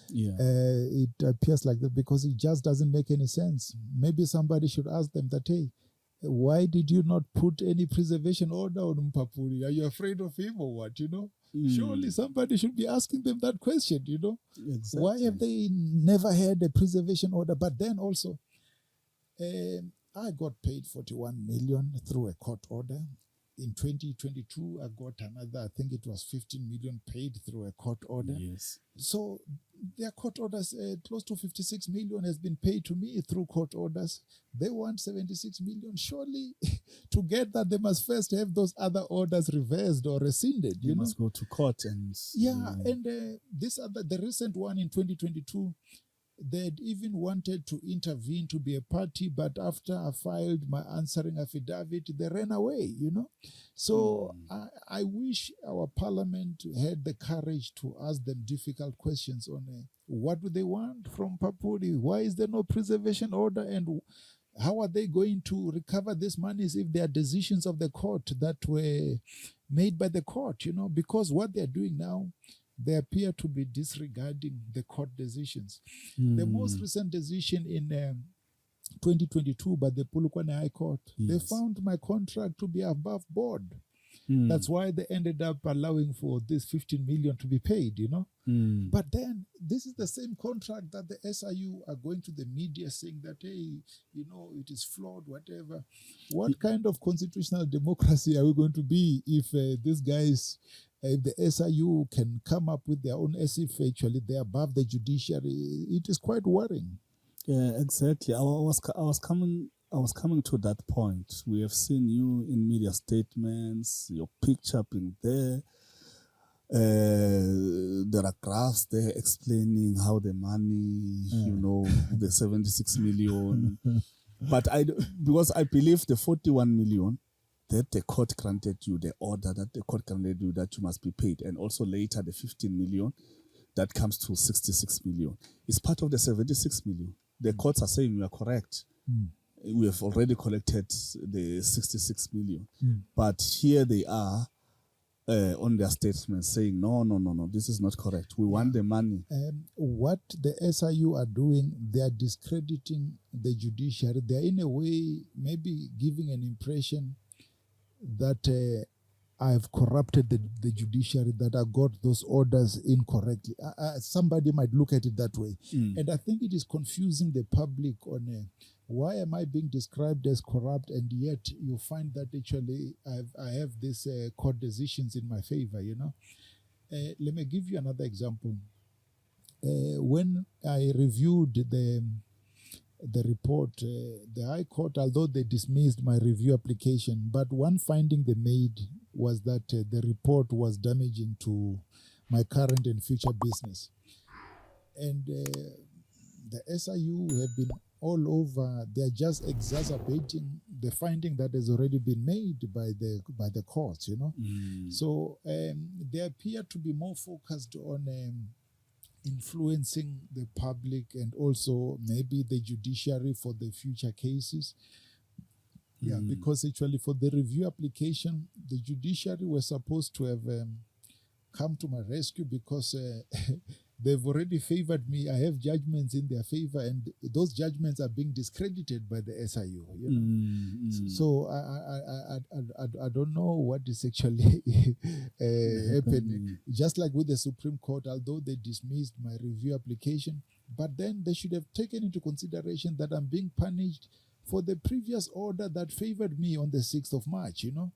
[SPEAKER 2] Yeah.
[SPEAKER 1] It appears like that because it just doesn't make any sense. Maybe somebody should ask them that, hey, why did you not put any preservation order on Mphaphuli? Are you afraid of him or what, Surely somebody should be asking them that question,
[SPEAKER 2] Exactly.
[SPEAKER 1] Why have they never had a preservation order? But then also, I got paid 41 million through a court order. In 2022, I got another, I think it was 15 million paid through a court order.
[SPEAKER 2] Yes.
[SPEAKER 1] So their court orders, close to 56 million has been paid to me through court orders. They want 76 million. Surely to get that, they must first have those other orders reversed or rescinded.
[SPEAKER 2] You must go to court and...
[SPEAKER 1] Yeah, and the recent one in 2022, they had even wanted to intervene to be a party, but after I filed my answering affidavit, they ran away, So I wish our parliament had the courage to ask them difficult questions on what do they want from Mphaphuli? Why is there no preservation order? And how are they going to recover these monies if there are decisions of the court that were made by the court, Because what they're doing now, they appear to be disregarding the court decisions. The most recent decision in 2022 by the Polokwane High Court, they found my contract to be above board. That's why they ended up allowing for this 15 million to be paid, But then this is the same contract that the SIU are going to the media saying that, hey, it is flawed, whatever. What kind of constitutional democracy are we going to be if these guys... if the SIU can come up with their own, as if actually they're above the judiciary, it is quite worrying.
[SPEAKER 2] Yeah, exactly. I was coming to that point. We have seen you in media statements, your picture being there. There are graphs there explaining how the money, the 76 million. But because I believe the 41 million that the court granted you, the order that the court granted you that you must be paid, and also later the 15 million that comes to 66 million is part of the 76 million. The courts are saying you are correct. We have already collected the 66 million. But here they are on their statement saying, no, this is not correct. We want the money.
[SPEAKER 1] What the SIU are doing, they are discrediting the judiciary. They are in a way maybe giving an impression that I've corrupted the judiciary, that I got those orders incorrectly. Somebody might look at it that way. And I think it is confusing the public on why am I being described as corrupt, and yet you find that actually I have these court decisions in my favor, you know. Let me give you another example. When I reviewed the report, the High Court, although they dismissed my review application, but one finding they made was that the report was damaging to my current and future business. And the SIU have been all over. They're just exacerbating the finding that has already been made by the courts, you know. So they appear to be more focused on influencing the public and also maybe the judiciary for the future cases. Yeah, because actually for the review application, the judiciary were supposed to have come to my rescue because they've already favored me. I have judgments in their favor, and those judgments are being discredited by the SIU. You know? So I don't know what is actually happening. Just like with the Supreme Court, although they dismissed my review application, but then they should have taken into consideration that I'm being punished for the previous order that favored me on the 6th of March, you know.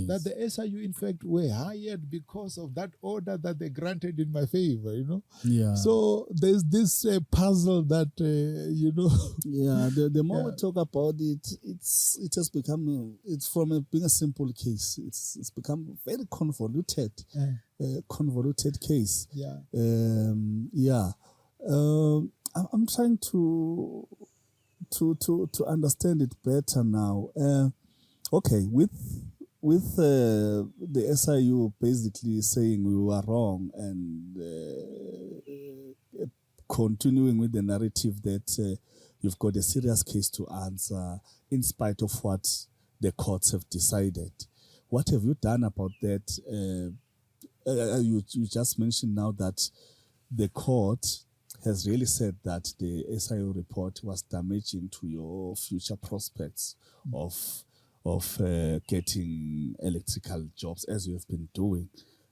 [SPEAKER 1] That the SIU, in fact, were hired because of that order that they granted in my favor, you know. So there's this puzzle that, you know.
[SPEAKER 2] The more we talk about it, it has become, it's from being a simple case, it's become very convoluted, convoluted case. I'm trying to understand it better now. Okay, with the SIU basically saying we were wrong and continuing with the narrative that you've got a serious case to answer in spite of what the courts have decided. What have you done about that? You just mentioned now that the court has really said that the SIU report was damaging to your future prospects of getting electrical jobs, as you have been doing.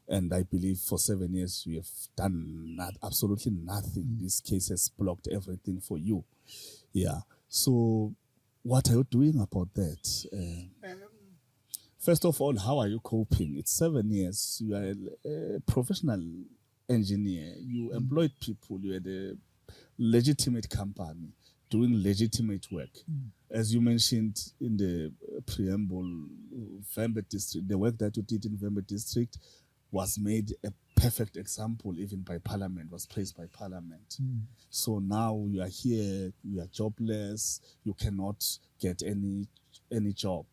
[SPEAKER 2] And I believe for 7 years you have done absolutely nothing. This case has blocked everything for you. So what are you doing about that? First of all, how are you coping? It's 7 years. You are a professional engineer. You employed people. You had a legitimate company doing legitimate work. As you mentioned in the preamble, Vembe District, the work that you did in Vembe District was made a perfect example even by Parliament, was praised by Parliament. So now you are here, you are jobless, you cannot get any job.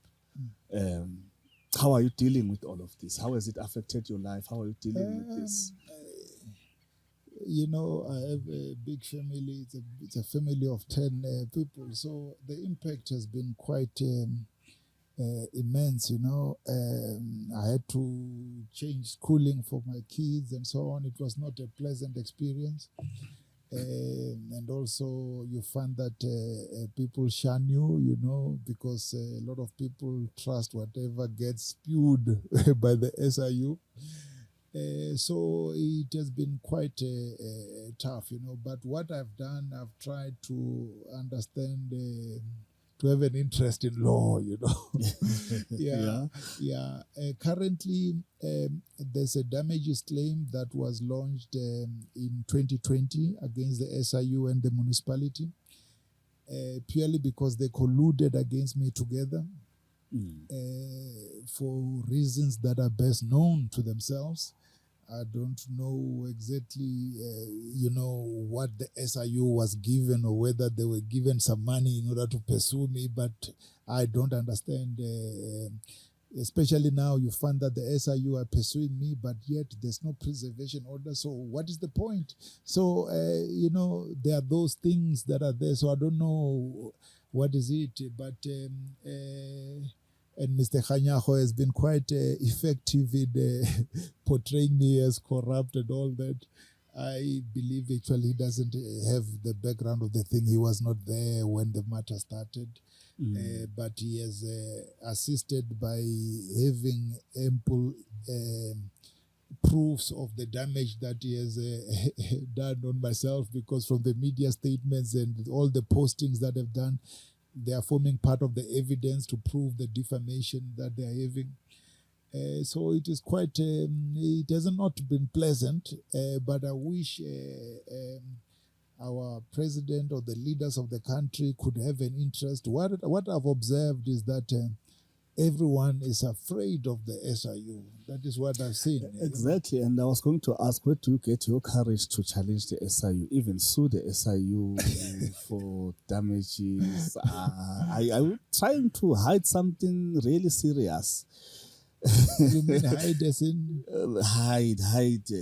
[SPEAKER 2] How are you dealing with all of this? How has it affected your life? How are you dealing with this?
[SPEAKER 1] You know, I have a big family. It's a family of 10 people. So the impact has been quite immense, you know. I had to change schooling for my kids and so on. It was not a pleasant experience. And also you find that people shun you, you know, because a lot of people trust whatever gets spewed by the SIU. So it has been quite tough, you know. But what I've done, I've tried to understand, to have an interest in law, you know. Currently, there's a damages claim that was launched in 2020 against the SIU and the municipality, purely because they colluded against me together. For reasons that are best known to themselves. I don't know exactly, you know, what the SIU was given or whether they were given some money in order to pursue me, but I don't understand Especially now, you find that the SIU are pursuing me, but yet there's no preservation order. So what is the point? So, there are those things that are there. So I don't know what is it, but and Mr. Khanyaho has been quite effective in portraying me as corrupt and all that. I believe actually he doesn't have the background of the thing. He was not there when the matter started. But he has assisted by having ample proofs of the damage that he has done on myself, because from the media statements and all the postings that they've done, they are forming part of the evidence to prove the defamation that they are having. So it is quite, it has not been pleasant, but I wish our president or the leaders of the country could have an interest. What I've observed is that everyone is afraid of the SIU. That is what I've seen.
[SPEAKER 2] Exactly. And I was going to ask, where do you get your courage to challenge the SIU, even sue the SIU for damages? I'm trying to hide something really serious.
[SPEAKER 1] You mean hide as in?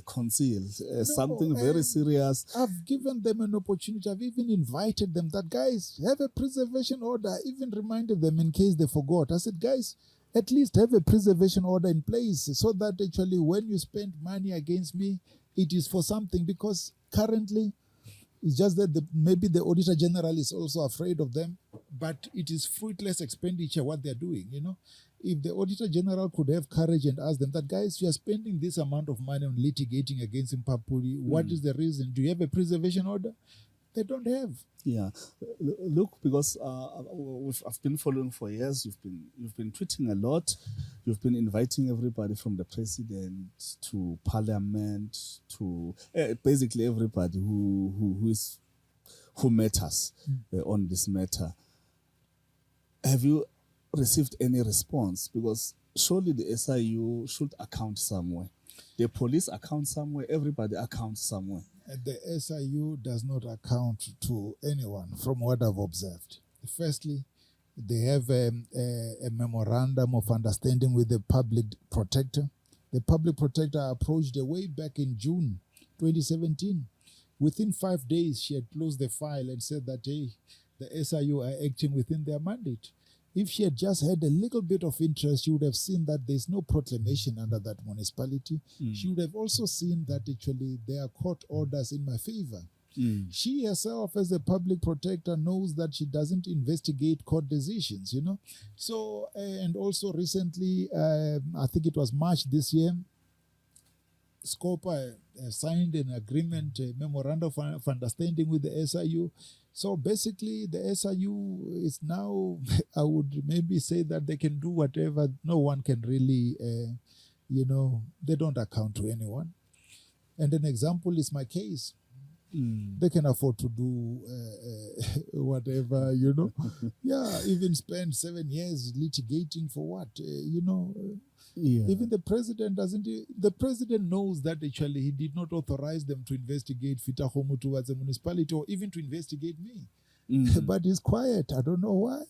[SPEAKER 2] Conceal. Something very serious.
[SPEAKER 1] I've given them an opportunity. I've even invited them that, guys, have a preservation order. I even reminded them in case they forgot. I said, guys, at least have a preservation order in place so that actually when you spend money against me, it is for something, because currently it's just that maybe the Auditor General is also afraid of them, but it is fruitless expenditure what they're doing, If the Auditor General could have courage and ask them that, guys, you are spending this amount of money on litigating against Mphaphuli. What is the reason? Do you have a preservation order? They don't have.
[SPEAKER 2] Yeah, look, because I've been following for years. You've been tweeting a lot. You've been inviting everybody from the president to Parliament to basically everybody who matters on this matter. Have you received any response? Because surely the SIU should account somewhere. The police account somewhere. Everybody accounts somewhere.
[SPEAKER 1] The SIU does not account to anyone from what I've observed. Firstly, they have a memorandum of understanding with the public protector. The public protector approached her way back in June 2017. Within 5 days, she had closed the file and said that, hey, the SIU are acting within their mandate. If she had just had a little bit of interest, she would have seen that there's no proclamation under that municipality. She would have also seen that actually there are court orders in my favor. She herself, as a public protector, knows that she doesn't investigate court decisions, So, and also recently, I think it was March this year, Scopa signed an agreement, a memorandum of understanding with the SIU. So basically, the SIU is now, I would maybe say that they can do whatever. No one can really, they don't account to anyone. And an example is my case. They can afford to do whatever, Yeah, even spend 7 years litigating for what, Yeah. Even the president the president knows that actually he did not authorize them to investigate Fetakgomo towards the municipality or even to investigate me. But he's quiet. I don't know why.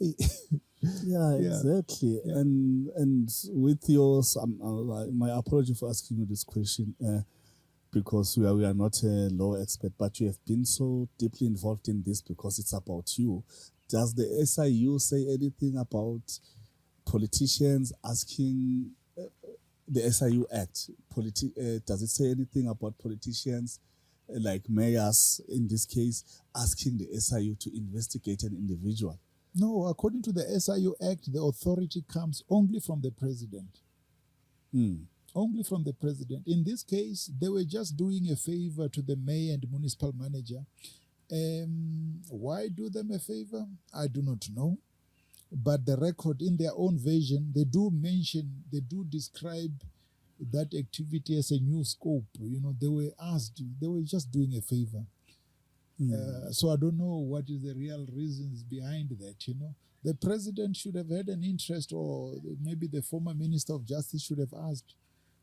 [SPEAKER 2] Yeah, exactly. Yeah. And with yours, my apology for asking you this question, because we are not a law expert, but you have been so deeply involved in this because it's about you. Does the SIU say anything about politicians asking the SIU Act? Does it say anything about politicians, like mayors in this case, asking the SIU to investigate an individual?
[SPEAKER 1] No, according to the SIU Act, the authority comes only from the president. Only from the president. In this case, they were just doing a favor to the mayor and municipal manager. Why do them a favor? I do not know. But the record in their own version, they do describe that activity as a new scope. They were asked, they were just doing a favor. So I don't know what is the real reasons behind that, The president should have had an interest, or maybe the former Minister of Justice should have asked,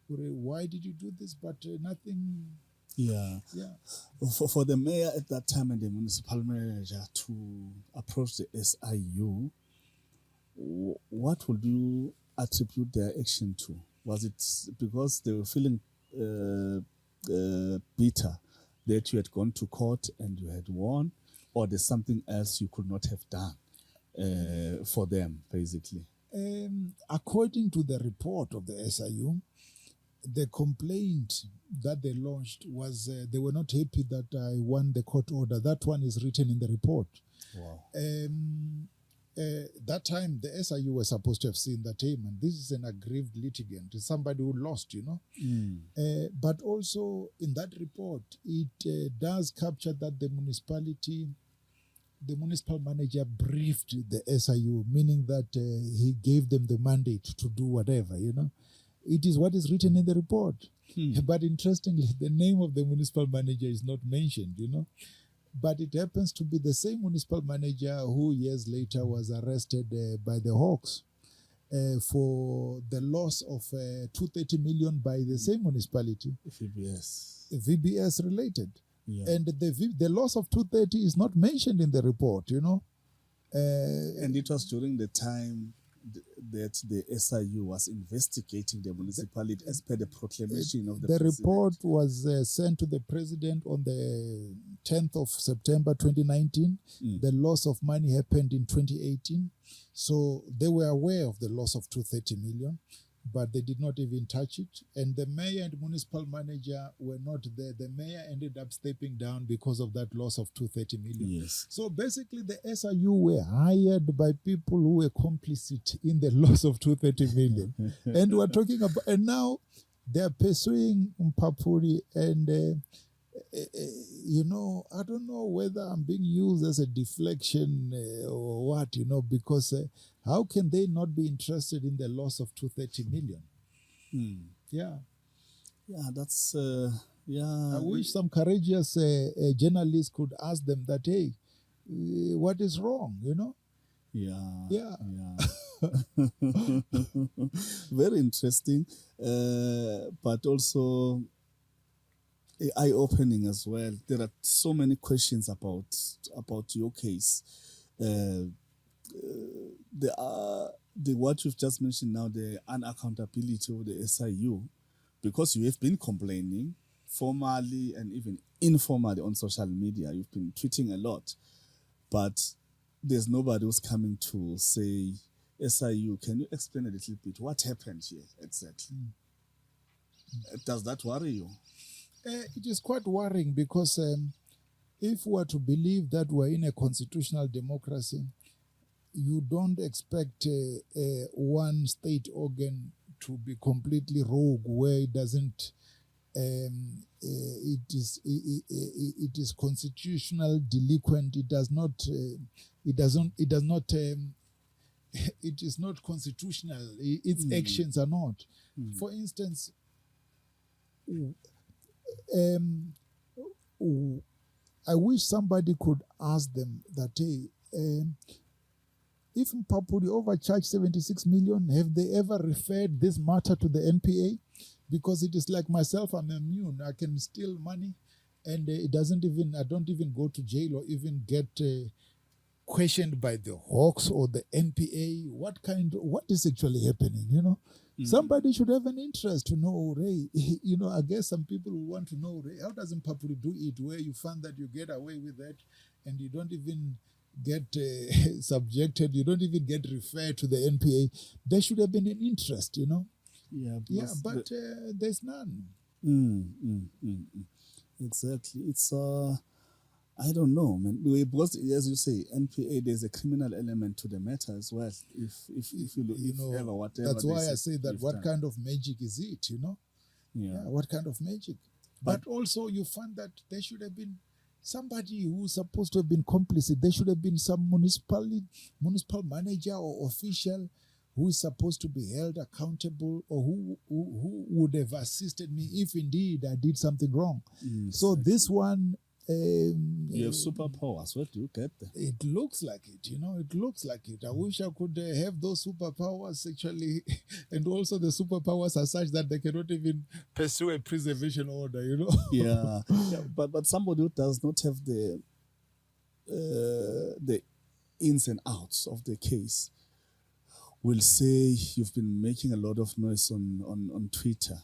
[SPEAKER 1] why did you do this? But nothing.
[SPEAKER 2] Yeah. For the mayor at that time and the municipal manager to approach the SIU, what would you attribute their action to? Was it because they were feeling bitter that you had gone to court and you had won, or there's something else you could not have done for them, basically?
[SPEAKER 1] According to the report of the SIU, the complaint that they launched was they were not happy that I won the court order. That one is written in the report.
[SPEAKER 2] Wow.
[SPEAKER 1] That time, the SIU was supposed to have seen that, hey, man, this is an aggrieved litigant, somebody who lost, But also in that report, it does capture that the municipal manager briefed the SIU, meaning that he gave them the mandate to do whatever, It is what is written in the report. But interestingly, the name of the municipal manager is not mentioned, But it happens to be the same municipal manager who years later was arrested by the Hawks for the loss of 230 million by the same municipality. VBS related. Yeah. And the loss of 230 is not mentioned in the report,
[SPEAKER 2] and it was during the time that the SIU was investigating the municipality as per the proclamation of the president.
[SPEAKER 1] Report was sent to the president on the 10th of September 2019. The loss of money happened in 2018. So they were aware of the loss of 230 million, but they did not even touch it. And the mayor and municipal manager were not there. The mayor ended up stepping down because of that loss of 230 million.
[SPEAKER 2] Yes.
[SPEAKER 1] So basically the SIU were hired by people who were complicit in the loss of 230 million. And we're talking about, and now they're pursuing Mphaphuli, and I don't know whether I'm being used as a deflection or what, because how can they not be interested in the loss of 230 million? Yeah.
[SPEAKER 2] Yeah, that's, yeah.
[SPEAKER 1] I wish some courageous journalists could ask them that, hey, what is wrong,
[SPEAKER 2] Yeah.
[SPEAKER 1] Yeah.
[SPEAKER 2] Very interesting, but also eye-opening as well. There are so many questions about your case. What you've just mentioned now, the unaccountability of the SIU, because you have been complaining formally and even informally on social media. You've been tweeting a lot, but there's nobody who's coming to say, SIU, can you explain a little bit what happened here exactly? Does that worry you?
[SPEAKER 1] It is quite worrying because if we are to believe that we're in a constitutional democracy, you don't expect one state organ to be completely rogue where it doesn't. It is constitutional delinquent. It does not. It doesn't. It does not. It is not constitutional. Its actions are not. For instance. I wish somebody could ask them that, hey, if Mphaphuli overcharged 76 million, have they ever referred this matter to the NPA? Because it is like myself, I'm immune. I can steal money, and I don't even go to jail or even get questioned by the Hawks or the NPA. What is actually happening, Somebody should have an interest to know, Ray. I guess some people will want to know, Ray, how does Mphaphuli do it where you find that you get away with that and you don't even get subjected, you don't even get referred to the NPA? There should have been an interest,
[SPEAKER 2] Yeah,
[SPEAKER 1] but there's none.
[SPEAKER 2] Exactly. It's I don't know, man. Because as you say, NPA, there's a criminal element to the matter as well. If ever whatever.
[SPEAKER 1] That's why I say that what kind of magic is it,
[SPEAKER 2] Yeah.
[SPEAKER 1] What kind of magic? But also you find that there should have been somebody who's supposed to have been complicit. There should have been some municipal manager or official who is supposed to be held accountable, or who would have assisted me if indeed I did something wrong. So this one.
[SPEAKER 2] You have superpowers. Where do you get them?
[SPEAKER 1] It looks like it, it looks like it. I wish I could have those superpowers actually, and also the superpowers are such that they cannot even pursue a preservation order,
[SPEAKER 2] Yeah. But somebody who does not have the ins and outs of the case, will say you've been making a lot of noise on Twitter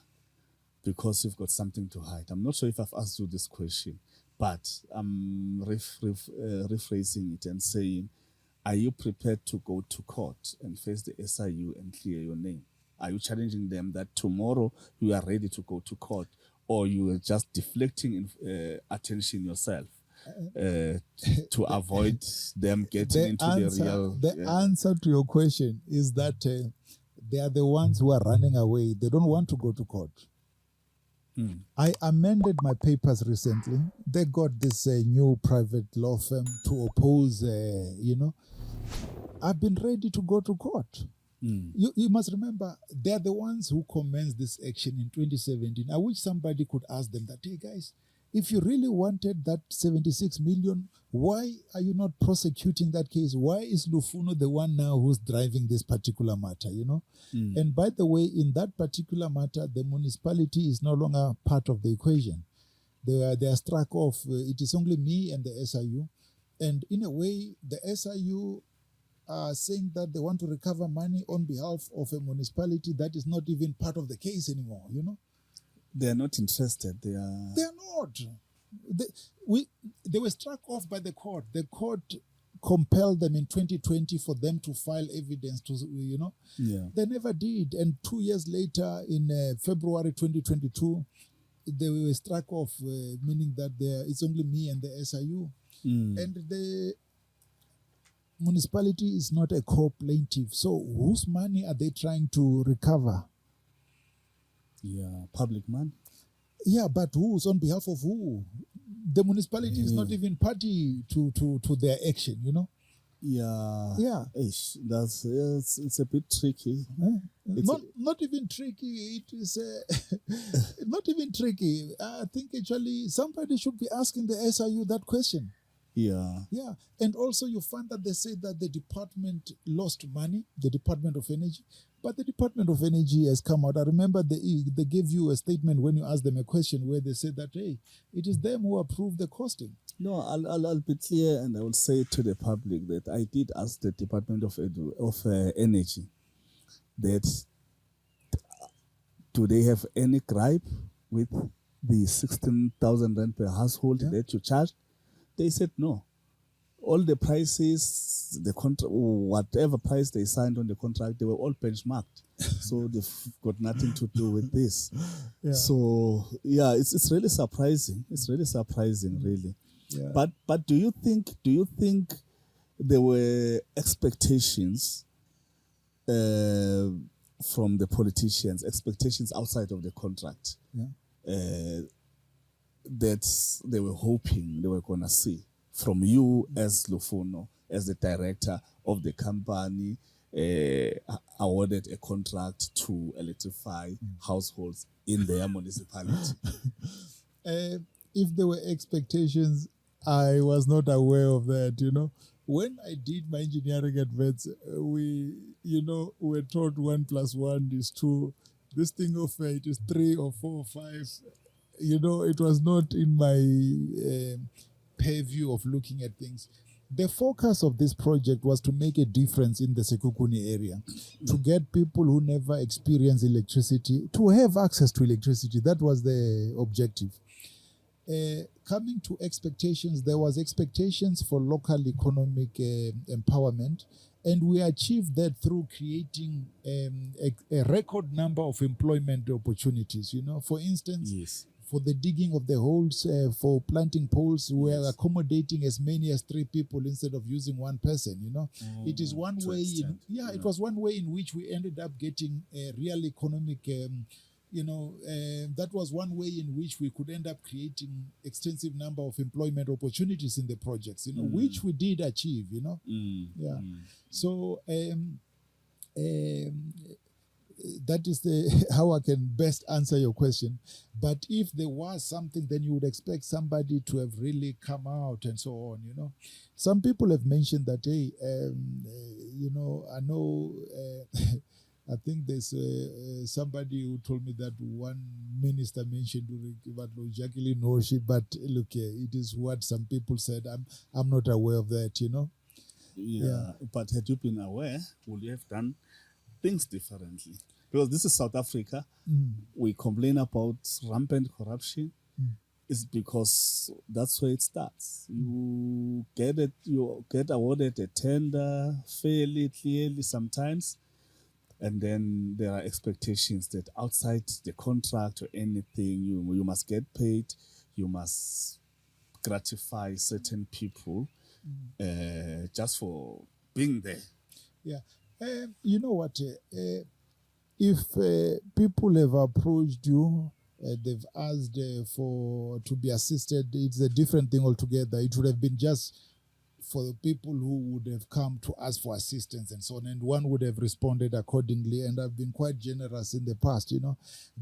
[SPEAKER 2] because you've got something to hide. I'm not sure if I've asked you this question, but I'm rephrasing it and saying, are you prepared to go to court and face the SIU and clear your name? Are you challenging them that tomorrow you are ready to go to court, or you are just deflecting attention yourself to avoid them getting into the real...
[SPEAKER 1] The answer to your question is that they are the ones who are running away. They don't want to go to court. I amended my papers recently. They got this new private law firm to oppose, I've been ready to go to court. You must remember, they're the ones who commenced this action in 2017. I wish somebody could ask them that, hey guys, if you really wanted that 76 million, why are you not prosecuting that case? Why is Lufuno the one now who's driving this particular matter, And by the way, in that particular matter, the municipality is no longer part of the equation. They are struck off. It is only me and the SIU. And in a way, the SIU are saying that they want to recover money on behalf of a municipality that is not even part of the case anymore,
[SPEAKER 2] They are not interested. They are
[SPEAKER 1] not. They were struck off by the court. The court compelled them in 2020 for them to file evidence to, They never did. And 2 years later, in February 2022, they were struck off, meaning that it's only me and the SIU. And the municipality is not a co-plaintiff. So whose money are they trying to recover?
[SPEAKER 2] Yeah, public money.
[SPEAKER 1] Yeah, but who's on behalf of who? The municipality is not even party to their action,
[SPEAKER 2] Yeah. It's a bit tricky.
[SPEAKER 1] Not even tricky. It is not even tricky. I think actually somebody should be asking the SIU that question.
[SPEAKER 2] Yeah.
[SPEAKER 1] Yeah. And also you find that they say that the department lost money, the Department of Energy, but the Department of Energy has come out. I remember they gave you a statement when you asked them a question where they said that, hey, it is them who approved the costing.
[SPEAKER 2] No, I'll be clear, and I will say to the public that I did ask the Department of Energy that do they have any gripe with the 16,000 rand per household that you charge? They said no. All the prices, the contract, whatever price they signed on the contract, they were all benchmarked. So they've got nothing to do with this. Yeah. So yeah, it's really surprising. It's really surprising, really. Yeah. But do you think there were expectations from the politicians, expectations outside of the contract? Yeah. That they were hoping they were going to see from you as Lufuno, as the director of the company, awarded a contract to electrify households in their municipality?
[SPEAKER 1] If there were expectations, I was not aware of that, When I did my engineering at Wits, we were taught 1 + 1 is 2. This thing of it is 3 or 4 or 5. It was not in my purview of looking at things. The focus of this project was to make a difference in the Sekhukhune area, to get people who never experienced electricity to have access to electricity. That was the objective. Coming to expectations, there was expectations for local economic empowerment, and we achieved that through creating a record number of employment opportunities. For instance, yes, for the digging of the holes, for planting poles, we are accommodating as many as 3 people instead of using 1 person. It is one way. It was one way in which we ended up getting a real economic. That was one way in which we could end up creating extensive number of employment opportunities in the projects, which we did achieve, So that is how I can best answer your question. But if there was something, then you would expect somebody to have really come out and so on, Some people have mentioned that, hey, I know... I think there's somebody who told me that one minister mentioned but Jacqueline Noshi, but look, it is what some people said. I'm not aware of that,
[SPEAKER 2] Yeah, but had you been aware, would you have done things differently. Because this is South Africa.
[SPEAKER 1] Mm.
[SPEAKER 2] We complain about rampant corruption. It's because that's where it starts. You get awarded a tender fairly clearly sometimes, and then there are expectations that outside the contract or anything, you must get paid, you must gratify certain people just for being there.
[SPEAKER 1] Yeah. You know what? If people have approached you, they've asked to be assisted, it's a different thing altogether. It would have been just for the people who would have come to ask for assistance and so on, and one would have responded accordingly, and I've been quite generous in the past,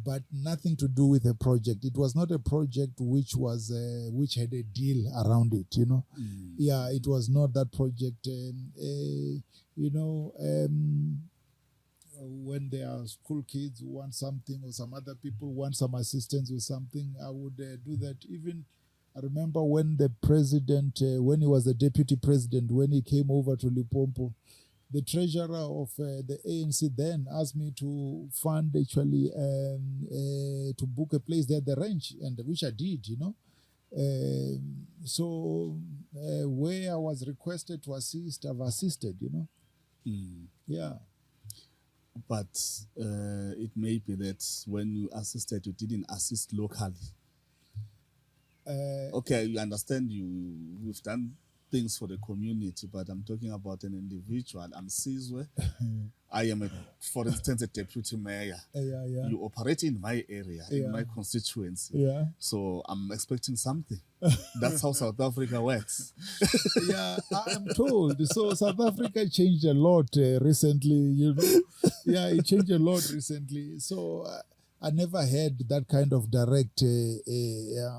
[SPEAKER 1] but nothing to do with a project. It was not a project which had a deal around it, Yeah, it was not that project. When there are school kids who want something, or some other people want some assistance with something, I would do that. Even I remember when the president, when he was the deputy president, when he came over to Limpopo, the treasurer of the ANC then asked me to fund actually to book a place there at the ranch, and which I did, so where I was requested to assist, I've assisted, Yeah.
[SPEAKER 2] But it may be that when you assisted, you didn't assist locally. Okay, you understand we've done things for the community, but I'm talking about an individual. I'm Sizwe. I am, for instance, a deputy mayor.
[SPEAKER 1] Yeah.
[SPEAKER 2] You operate in my area, in my constituency.
[SPEAKER 1] Yeah.
[SPEAKER 2] So I'm expecting something. That's how South Africa works.
[SPEAKER 1] Yeah, I'm told. So South Africa changed a lot recently, Yeah, it changed a lot recently. So I never had that kind of direct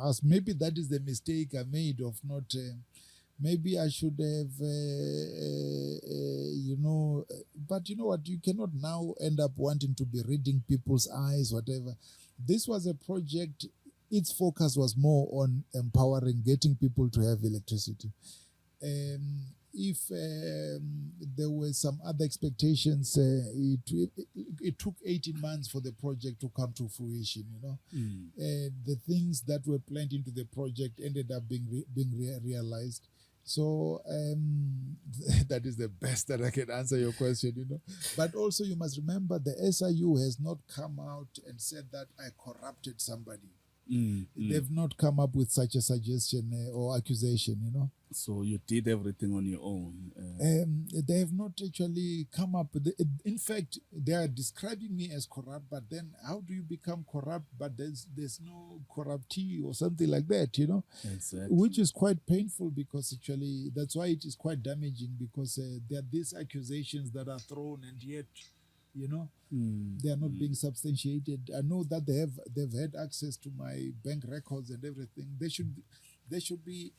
[SPEAKER 1] ask. Maybe that is the mistake I made of not. Maybe I should have, but you know what? You cannot now end up wanting to be reading people's eyes, whatever. This was a project, its focus was more on empowering, getting people to have electricity. If there were some other expectations, it took 18 months for the project to come to fruition, the things that were planned into the project ended up being realized. So that is the best that I can answer your question, But also you must remember the SIU has not come out and said that I corrupted somebody. They've not come up with such a suggestion or accusation,
[SPEAKER 2] So you did everything on your own.
[SPEAKER 1] They have not actually come up with it. In fact, they are describing me as corrupt, but then how do you become corrupt but there's no corruptee or something like that,
[SPEAKER 2] Exactly.
[SPEAKER 1] Which is quite painful, because actually that's why it is quite damaging, because there are these accusations that are thrown and yet they are not being substantiated. I know that they've had access to my bank records and everything. They should be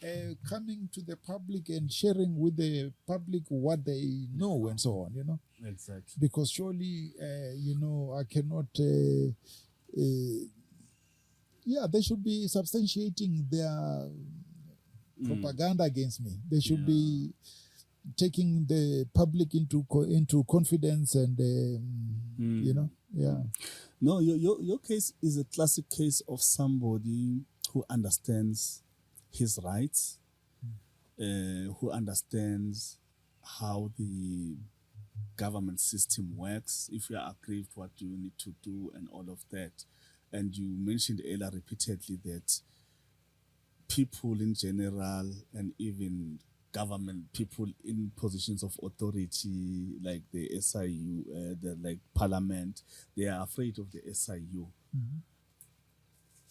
[SPEAKER 1] coming to the public and sharing with the public what they know and so on,
[SPEAKER 2] Exactly.
[SPEAKER 1] Because surely, I cannot. They should be substantiating their propaganda against me. They should be taking the public into confidence and
[SPEAKER 2] No, your case is a classic case of somebody who understands his rights, who understands how the government system works. If you are aggrieved, what do you need to do, and all of that. And you mentioned earlier repeatedly that people in general, and even government people in positions of authority like the SIU, like Parliament, they are afraid of the SIU.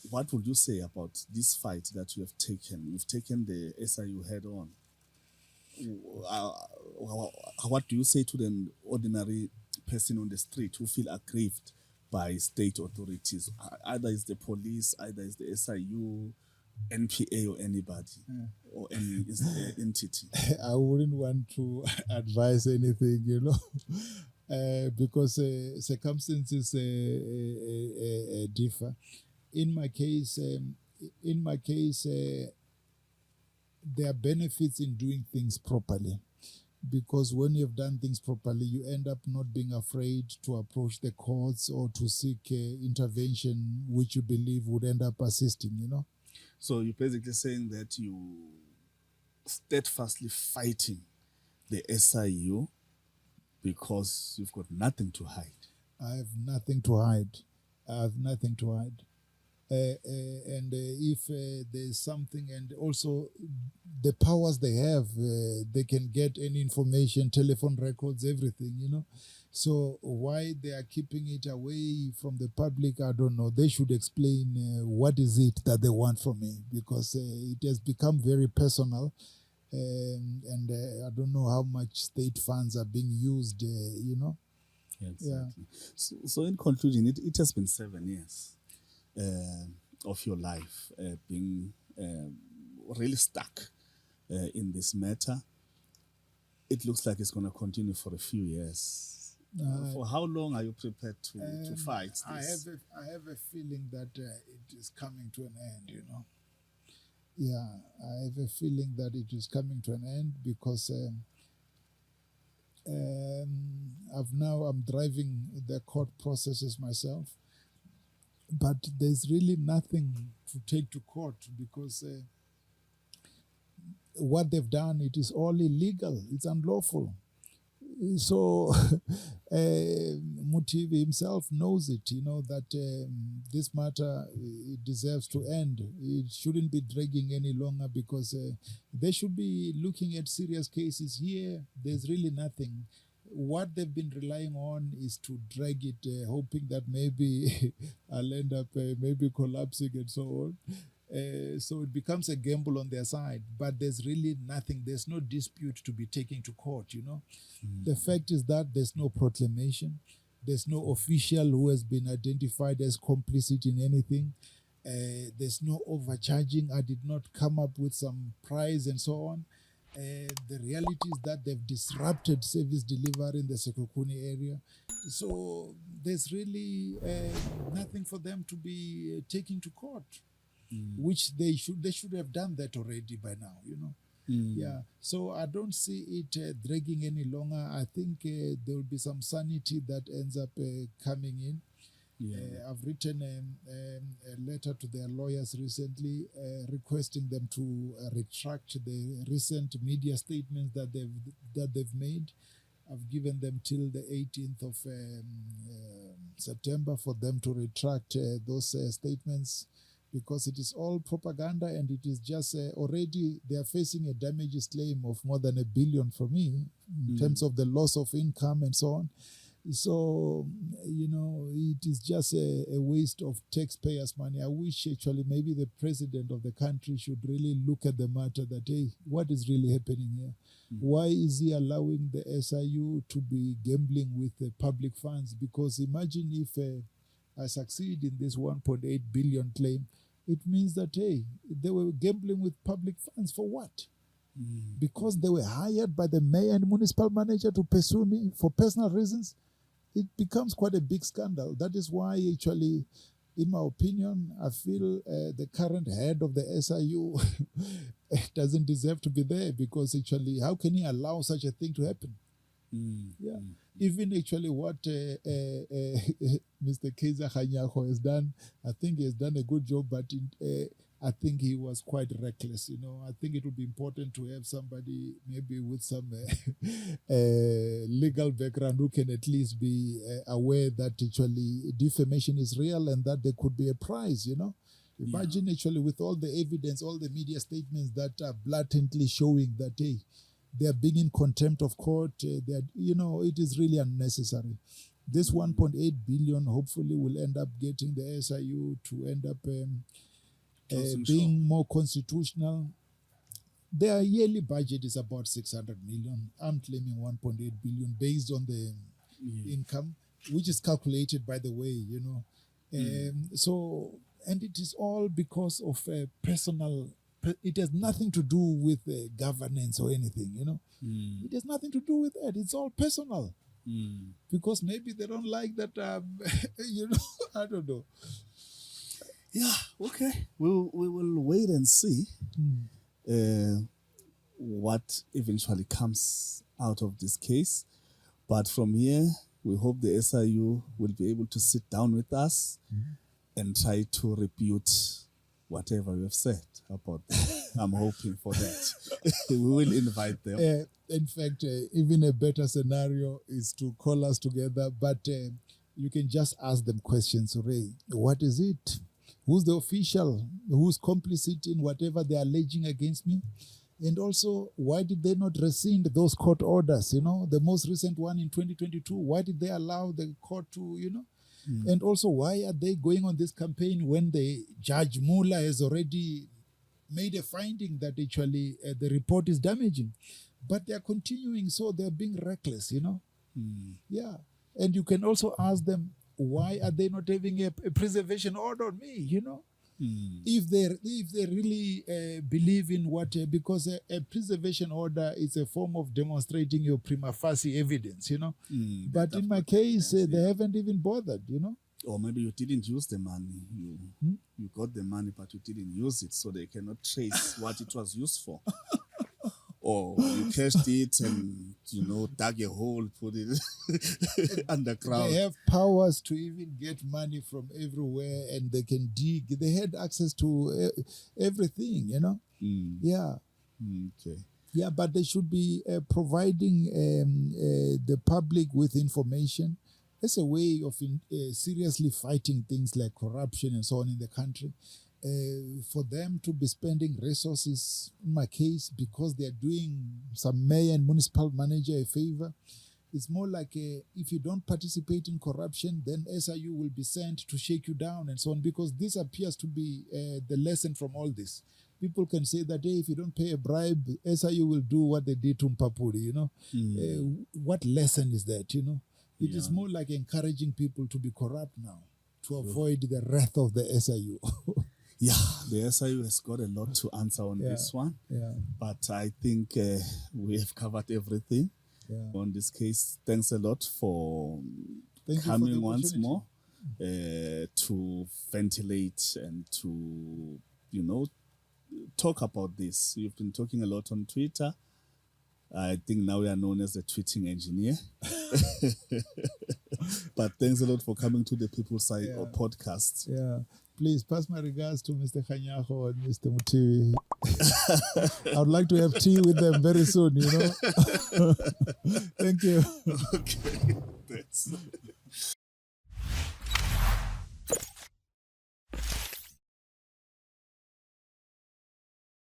[SPEAKER 2] What would you say about this fight that you have taken? You've taken the SIU head on. What do you say to the ordinary person on the street who feel aggrieved by state authorities? Either it's the police, either it's the SIU, NPA, or anybody, or any entity.
[SPEAKER 1] I wouldn't want to advise anything, because circumstances differ. In my case, there are benefits in doing things properly. because when you've done things properly, you end up not being afraid to approach the courts or to seek intervention, which you believe would end up assisting, you know.
[SPEAKER 2] So you're basically saying that you steadfastly fighting the SIU because you've got nothing to hide.
[SPEAKER 1] I have nothing to hide. I have nothing to hide. And if there's something, and also the powers they have, they can get any information, telephone records, everything, you know. So why they are keeping it away from the public, I don't know. They should explain what is it that they want from me, because it has become very personal. And I don't know how much state funds are being used, you know.
[SPEAKER 2] Exactly.
[SPEAKER 1] Yeah.
[SPEAKER 2] So in conclusion, it has been 7 years of your life being really stuck in this matter. It looks like it's going to continue for a few years. For how long are you prepared to fight this?
[SPEAKER 1] I have a feeling that it is coming to an end, you know. Yeah, I have a feeling that it is coming to an end, because I'm driving the court processes myself, but there's really nothing to take to court, because what they've done, it is all illegal, it's unlawful. So Mutivi himself knows it, you know, that this matter, it deserves to end. It shouldn't be dragging any longer, because they should be looking at serious cases. Here, there's really nothing. What they've been relying on is to drag it, hoping that maybe I'll end up maybe collapsing and so on. So it becomes a gamble on their side, but there's really nothing. There's no dispute to be taken to court, you know. The fact is that there's no proclamation. There's no official who has been identified as complicit in anything. There's no overcharging. I did not come up with some prize and so on. The reality is that they've disrupted service delivery in the Sekokuni area. So there's really nothing for them to be taking to court, which they should have done that already by now, you know. Yeah, so I don't see it dragging any longer. I think there will be some sanity that ends up coming in. I've written a letter to their lawyers recently, requesting them to retract the recent media statements that they've made. I've given them till the 18th of September for them to retract those statements, because it is all propaganda, and it is just already they are facing a damages claim of more than $1 billion for me in terms of the loss of income and so on. So, you know, it is just a waste of taxpayers' money. I wish actually maybe the president of the country should really look at the matter that, hey, what is really happening here? Why is he allowing the SIU to be gambling with the public funds? Because imagine if I succeed in this 1.8 billion claim, it means that, hey, they were gambling with public funds for what? Because they were hired by the mayor and municipal manager to pursue me for personal reasons. It becomes quite a big scandal. That is why, actually, in my opinion, I feel the current head of the SIU doesn't deserve to be there, because actually, how can he allow such a thing to happen? Yeah. Even actually what Mr. Kaiser Khanyago has done, I think he has done a good job, but I think he was quite reckless, you know. I think it would be important to have somebody maybe with some legal background who can at least be aware that actually defamation is real and that there could be a prize, you know. Imagine actually with all the evidence, all the media statements that are blatantly showing that, hey, they are being in contempt of court. That, you know, it is really unnecessary. This 1.8 billion hopefully will end up getting the SIU to end up being more constitutional. Their yearly budget is about 600 million. I'm claiming 1.8 billion based on the income, which is calculated, by the way, you know. So, and it is all because of personal. It has nothing to do with governance or anything, you know. It has nothing to do with that. It's all personal. Because maybe they don't like that, you know, I don't know.
[SPEAKER 2] Yeah, okay. We will wait and see what eventually comes out of this case. But from here, we hope the SIU will be able to sit down with us and try to refute whatever we have said about that. I'm hoping for that. We will invite them.
[SPEAKER 1] In fact, even a better scenario is to call us together, but you can just ask them questions. Ray, what is it? Who's the official? Who's complicit in whatever they're alleging against me? And also, why did they not rescind those court orders? You know, the most recent one in 2022, why did they allow the court to, And also, why are they going on this campaign when the Judge Muller has already made a finding that actually the report is damaging? But they're continuing, so they're being reckless, Yeah. And you can also ask them, why are they not having a preservation order on me, If they really believe in what, because a preservation order is a form of demonstrating your prima facie evidence, But in my case, they haven't even bothered,
[SPEAKER 2] Or maybe you didn't use the money. You got the money, but you didn't use it, so they cannot trace what it was used for. Or you cashed it and, dug a hole, put it underground.
[SPEAKER 1] They have powers to even get money from everywhere, and they can dig. They had access to everything, Yeah.
[SPEAKER 2] Okay.
[SPEAKER 1] Yeah, but they should be providing the public with information as a way of seriously fighting things like corruption and so on in the country. For them to be spending resources, in my case, because they're doing some mayor and municipal manager a favor, it's more like if you don't participate in corruption, then SIU will be sent to shake you down and so on, because this appears to be the lesson from all this. People can say that, hey, if you don't pay a bribe, SIU will do what they did to Mphaphuli, What lesson is that, It is more like encouraging people to be corrupt now, to avoid the wrath of the SIU.
[SPEAKER 2] Yeah, the SIU has got a lot to answer on this one.
[SPEAKER 1] Yeah.
[SPEAKER 2] But I think we have covered everything on this case. Thanks a lot for coming once more to ventilate and to, talk about this. You've been talking a lot on Twitter. I think now we are known as the tweeting engineer. But thanks a lot for coming to the People's Side podcast.
[SPEAKER 1] Yeah. Please pass my regards to Mr. Khanyaho and Mr. Mutiwi. I would like to have tea with them very soon, Thank you.
[SPEAKER 2] Okay. Thanks.